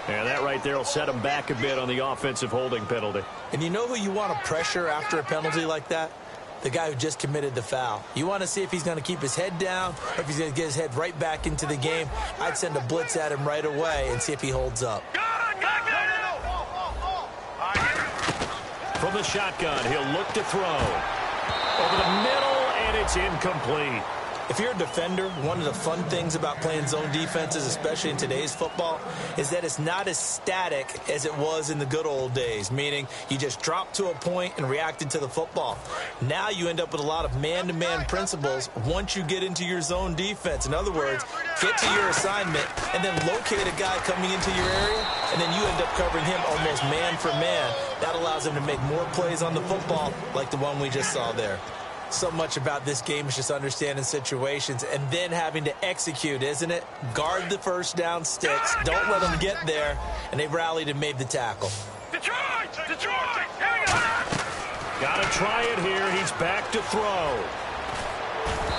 And that right there will set him back a bit on the offensive holding penalty. And you know who you want to pressure after a penalty like that? The guy who just committed the foul. You want to see if he's going to keep his head down or if he's going to get his head right back into the game. I'd send a blitz at him right away and see if he holds up. From the shotgun, he'll look to throw. Over the middle, and it's incomplete. If you're a defender, one of the fun things about playing zone defenses, especially in today's football, is that it's not as static as it was in the good old days, meaning you just dropped to a point and reacted to the football. Now you end up with a lot of man-to-man principles once you get into your zone defense. In other words, get to your assignment and then locate a guy coming into your area, and then you end up covering him almost man for man. That allows him to make more plays on the football like the one we just saw there. So much about this game is just understanding situations and then having to execute, isn't it? Guard the first down sticks. Don't let them get there. And they rallied and made the tackle. Detroit! Detroit! Here we go! Got to try it here. He's back to throw.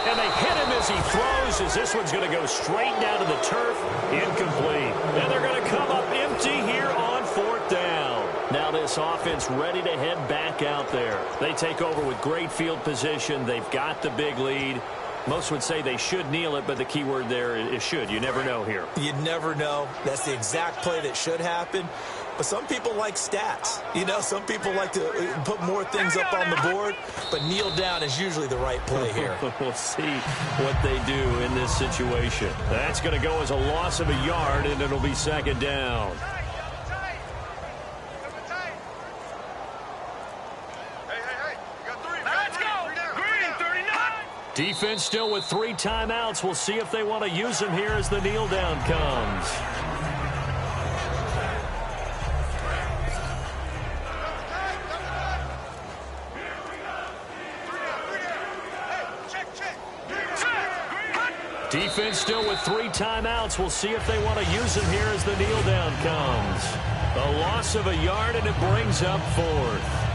And they hit him as he throws, as this one's going to go straight down to the turf. Incomplete. And they're going to come up empty here on 4th down. Now this offense ready to head back out there. They take over with great field position. They've got the big lead. Most would say they should kneel it, but the key word there is should. You never know here. You never know. That's the exact play that should happen. But some people like stats. You know, some people like to put more things up on the board, but kneel down is usually the right play here. We'll see what they do in this situation. That's going to go as a loss of a yard, and it'll be 2nd down. Defense still with 3 timeouts. We'll see if they want to use them here as the kneel down comes. Defense still with 3 timeouts. We'll see if they want to use them here as the kneel down comes. A loss of a yard, and it brings up 4th.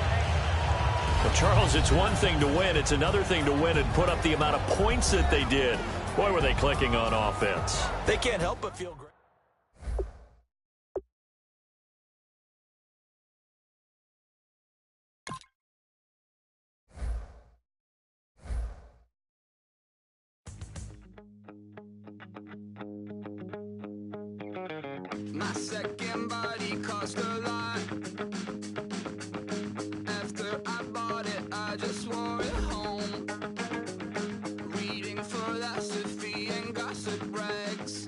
Well, Charles, it's one thing to win. It's another thing to win and put up the amount of points that they did. Boy, were they clicking on offense. They can't help but feel great. My second body cost a lot. After I bought it, I just wore it home. Reading philosophy and gossip rags.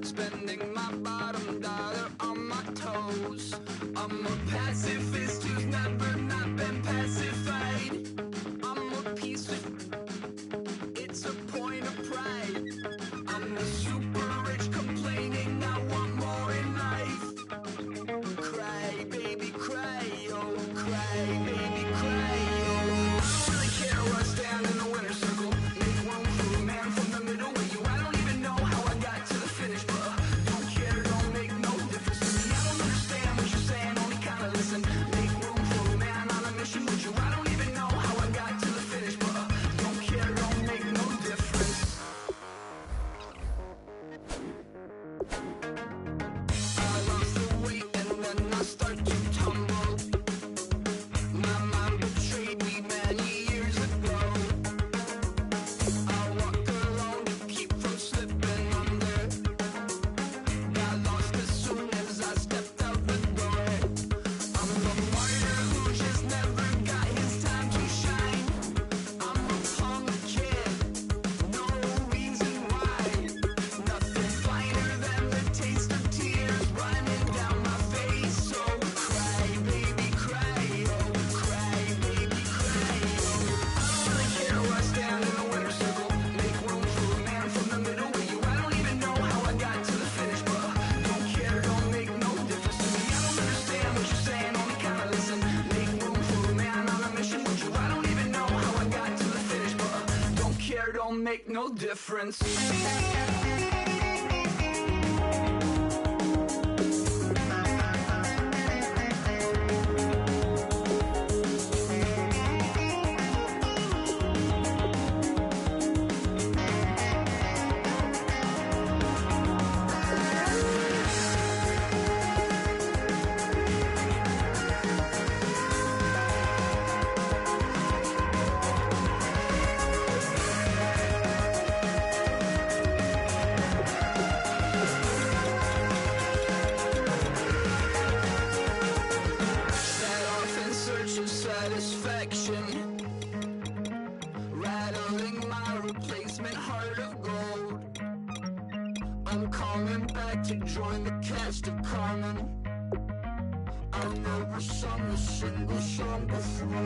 Spending my bottom dollar on my toes. I'm a pacifist who's never not been pacified. I'm a piece of... It's a point of pride. I'm the super rich complaining I want more in life. Cry, baby, cry, oh, cry, baby, cry, oh. I don't really care where I stand in the winner's circle. Make room for a man from the middle with you. I don't even know how I got to the finish, but don't care, don't make no difference to me. I don't understand what you're saying, only kinda listen. Make room for a man on a mission with you. I don't even know how I got to the finish, but don't care, don't make no difference. I lost the weight and then I start to tumble. My mind betrayed me many years ago. I walk alone to keep from slipping under. Got lost as soon as I stepped out the door. I'm the martyr who just never got his time to shine. I'm a punk kid, no reason why. Nothing finer than the taste of tears running down my face. So cry, baby, cry, oh, cry, baby, cry, oh. I don't really care where I stand in the winner's circle. Make room for a man from the middle with you. I don't even know how I got to the finish, but don't care, don't make no difference to me. I don't understand what you're saying, only kinda listen. Make room for a man on a mission with you. I don't even know how I got to the finish, but don't care, don't make no difference. coming back to join the cast of Carmen. I've never sung a single song before. I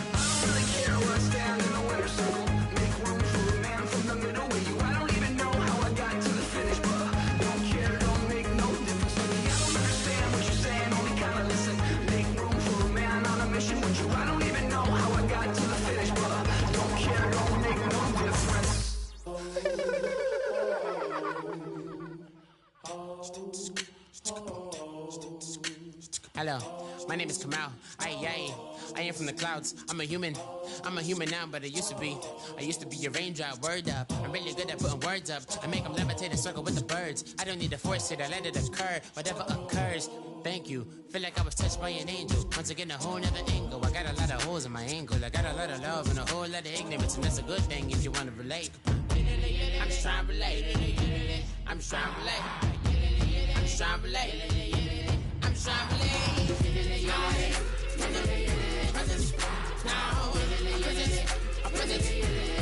don't really care where I stand in the winter circle. Make room for a man from the middle with you. I don't even know how I got to the finish, but don't care, don't make no difference to me. I don't understand what you're saying, only kinda listen. Make room for a man on a mission with you. I don't even know how I got to the finish, but don't care, don't make no difference. Hello, my name is Kamal. I am from the clouds. I'm a human now, but I used to be a raindrop. Word up, I'm really good at putting words up. I make them levitate and circle with the birds. I don't need to force it, I let it occur. Whatever occurs, thank you. Feel like I was touched by an angel. Once again, a whole nother angle. I got a lot of holes in my angle. I got a lot of love and a whole lot of ignorance, and that's a good thing if you want to relate. I'm just trying to relate. I'm just trying to relate. I'm just trying to relate. I'm just trying to relate. Presence, now,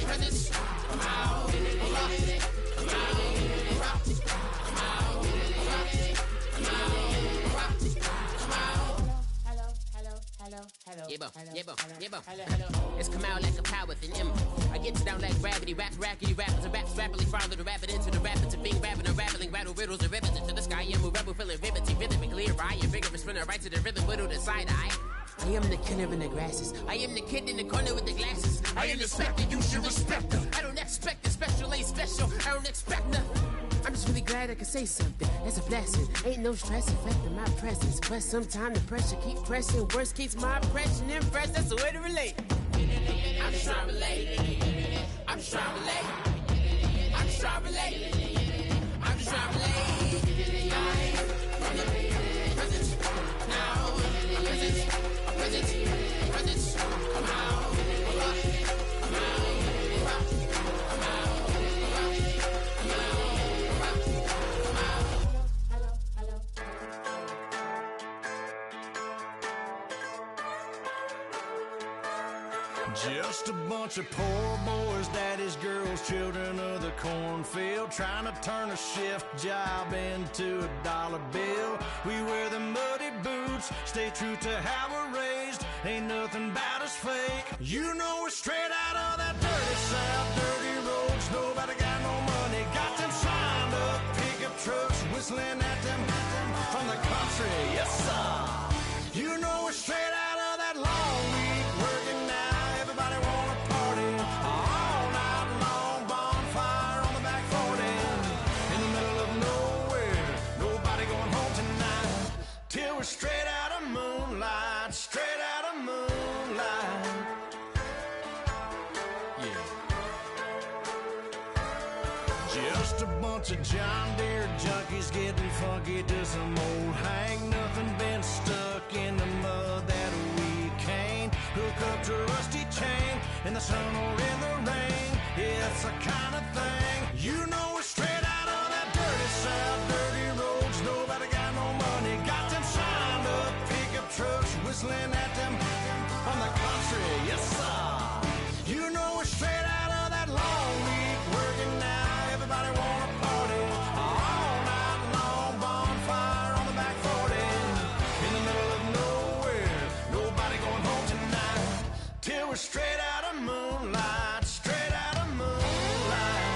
presence, come out, hello. It's come out like a power with an M. I get you down like gravity, rackety rappers, and raps rapidly follow the rapid into the rapids of being rapping and rattling, rattle riddles and rivets into the sky. I'm a rebel, feeling riveting, rhythm and clear. I am vigorous, spinner right to the rhythm, whittle the side eye. I am the killer in the grasses. I am the kid in the corner with the glasses. I am the spectre, you should respect her. I don't expect the special, ain't special. I don't expect nothing. I'm just really glad I can say something. That's a blessing. Ain't no stress affecting my presence. But sometimes the pressure keeps pressing. Worst keeps my impression impressed. That's the way to relate. I'm just trying to relate. I'm just trying to relate. I'm just trying to relate. I'm just trying to relate. Presence, now, presence, come out, come out. Just a bunch of poor boys, daddy's girls, children of the cornfield, trying to turn a shift job into a dollar bill. We wear the muddy boots, stay true to how we're raised. Ain't nothing about us fake. You know we're straight out of that dirty south, dirty roads. Nobody got no money, got them signed up pickup trucks, whistling at them from the country. Yes, sir. You know we're straight out of that long week, working now. Everybody wanna party all night long, bonfire on the back 40, in the middle of nowhere, nobody going home tonight, till we're straight out of moonlight, straight out of moonlight. Yeah. Just a bunch of John Deere junkies getting funky to some old hang. Nothing been stuck in the mud that we can't hook up to a rusty chain in the sun or in the rain. It's the kind of thing. You know we're straight out of that dirty south, dirty roads. Nobody got no money, got them signed up pickup trucks, whistling at them from the country. Yes, sir. You know we're straight out of that long week, working now. Everybody wanna party all night long, bonfire on the back 40, in the middle of nowhere, nobody going home tonight, till we're straight out of moonlight, straight out of moonlight.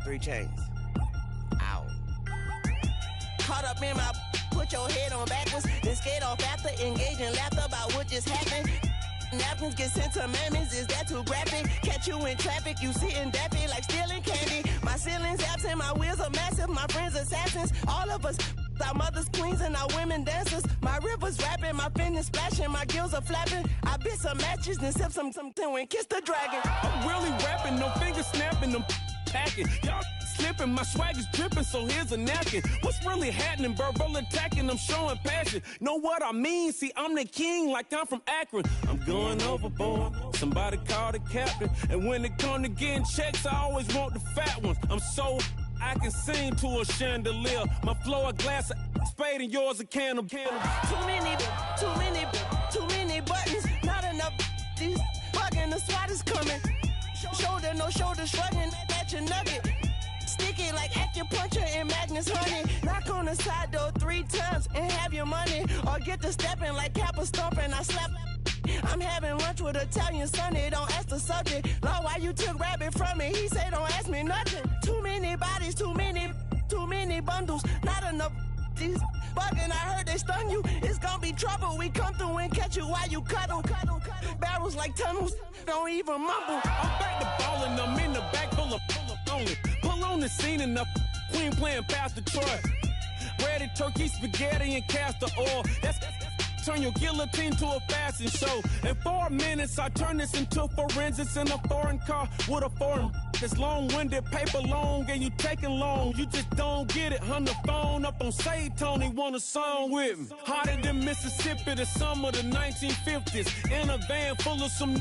3 chains. Ow. Caught up in my, put your head on backwards, then skate off after, engage in laughter about what just happened. Napkins get sent to mammies, is that too graphic? Catch you in traffic, you sitting daffy like stealing candy. My ceiling's absent, my wheels are massive, my friends assassins. All of us, our mothers queens and our women dancers. My rivers rapping, my fingers splashing, my gills are flapping. I bit some matches, then sip something and kiss the dragon. I'm really rapping, no fingers snapping, them packing. Y'all slipping, my swag is dripping, so here's a napkin. What's really happening? Verbal attacking, I'm showing passion. Know what I mean? See, I'm the king like I'm from Akron. I'm going overboard, somebody call the captain. And when it come to getting checks, I always want the fat ones. I'm so I can sing to a chandelier. My flow a glass of spade and yours a can of. Too many buttons, not enough. These bugging, the SWAT is coming. Shoulder, no shoulder shrugging at your nugget. Sticky like acupuncture and Magnus honey. Knock on the side door 3 times and have your money. Or get to stepping like Kappa stomping. I slap. I'm having lunch with Italian Sonny. Don't ask the subject. Lord, why you took rabbit from me? He say don't ask me nothing. Too many bodies, too many bundles. Not enough. These bugging, I heard they stung you. It's gonna be trouble. We come through and catch you while you cuddle. Barrels like tunnels. Don't even mumble. I'm back to ballin', I'm in the back full of only. Pull on the scene and the queen playing Pastor Troy. Ready turkey, spaghetti, and castor oil. That's turn your guillotine to a fashion show. In 4 minutes, I turn this into forensics in a foreign car with a foreign. It's long-winded, paper long, and you taking long. You just don't get it. On the phone up on Say Tony, want a song with me. Hotter than Mississippi, the summer of the 1950s. In a van full of some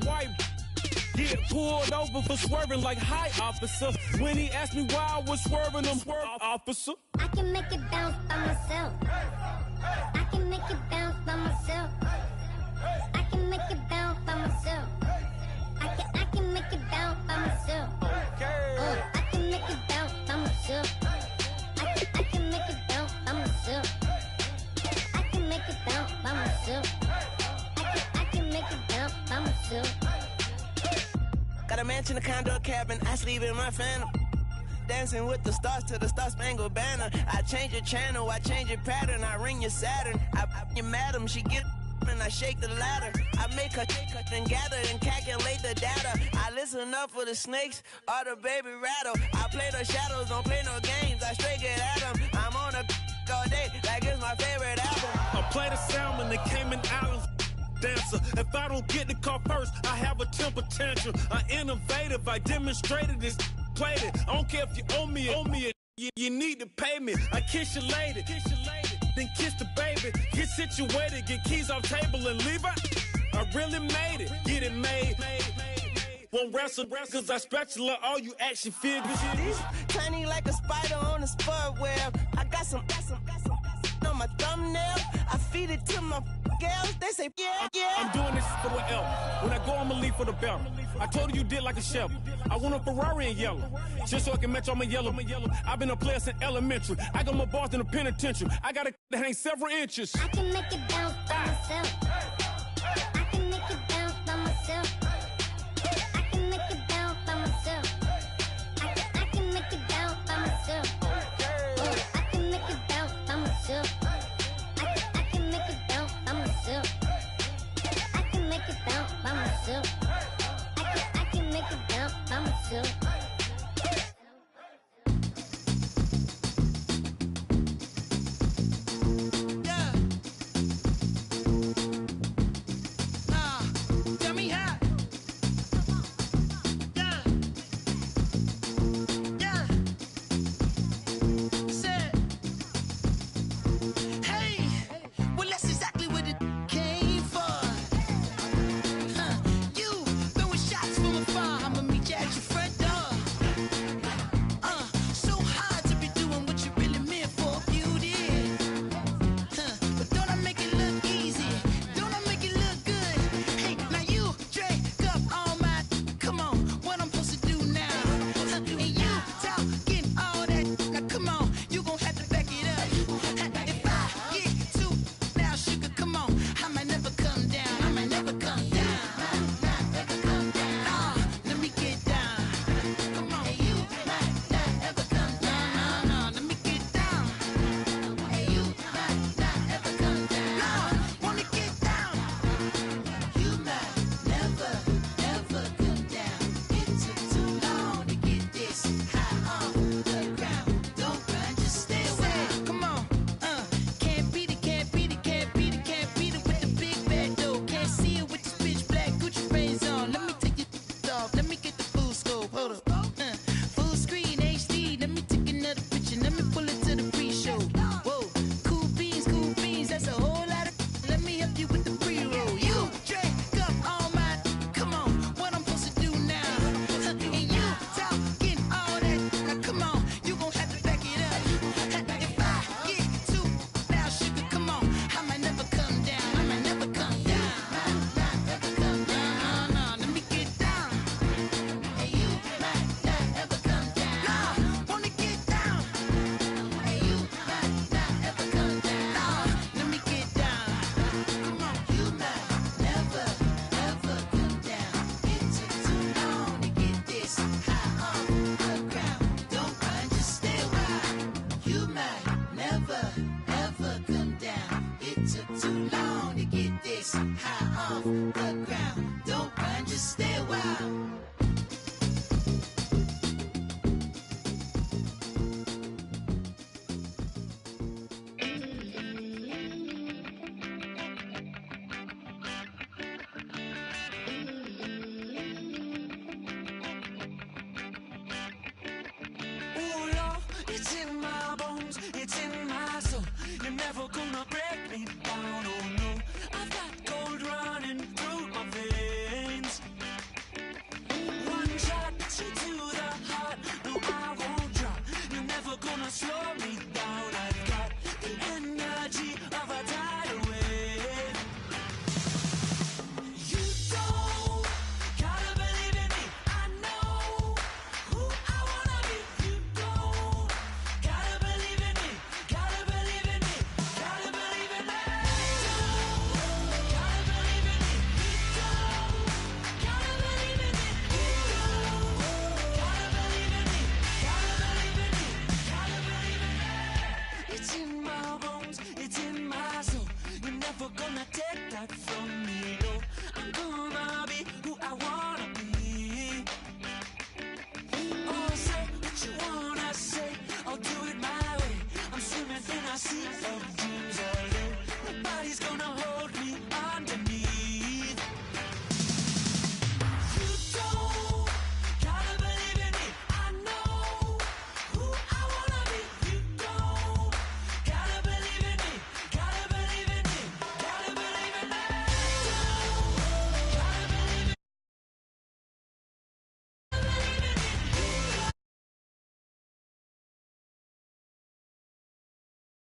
white. Get pulled over for swerving like hi, officer. When he asked me why I was swerving, I'm swerve, officer. I can make it bounce by myself. I can make it bounce by myself. I can make it bounce by myself. I can make it bounce by myself. I can make it bounce by myself. I can make it bounce by myself. I can make it bounce by myself. I can make it bounce by myself. Got a mansion, a condo, a cabin. I sleep in my phantom. Dancing with the stars to the Star-Spangled Banner. I change your channel, I change your pattern. I ring your Saturn. I your madam, she get and I shake the ladder. I make her and gather and calculate the data. I listen up for the snakes or the baby rattle. I play the shadows, don't play no games. I straight get at them. I'm on a all day like it's my favorite album. I play the salmon, the Cayman Islands dancer. If I don't get the car first, I have a temper tantrum. I innovative, I demonstrated this, played it. I don't care if you owe me it. You need to pay me. I kiss your lady, then kiss the baby. Get situated, get keys off table and leave out. I really made it, get it made. Won't wrestle, cause I spatula all you action figures. Tiny like a spider on a spud web. I got some on my thumbnail. I feed it to my girls. They say, yeah. I'm doing this for the L. When I go, I'ma leave for the belt. I told you did like a chef. I want a Ferrari in yellow, just so I can match all my yellow. I've been a player since elementary. I got my bars in the penitentiary. I got to hang several inches. I can make it bounce by myself. I can make it bounce by myself.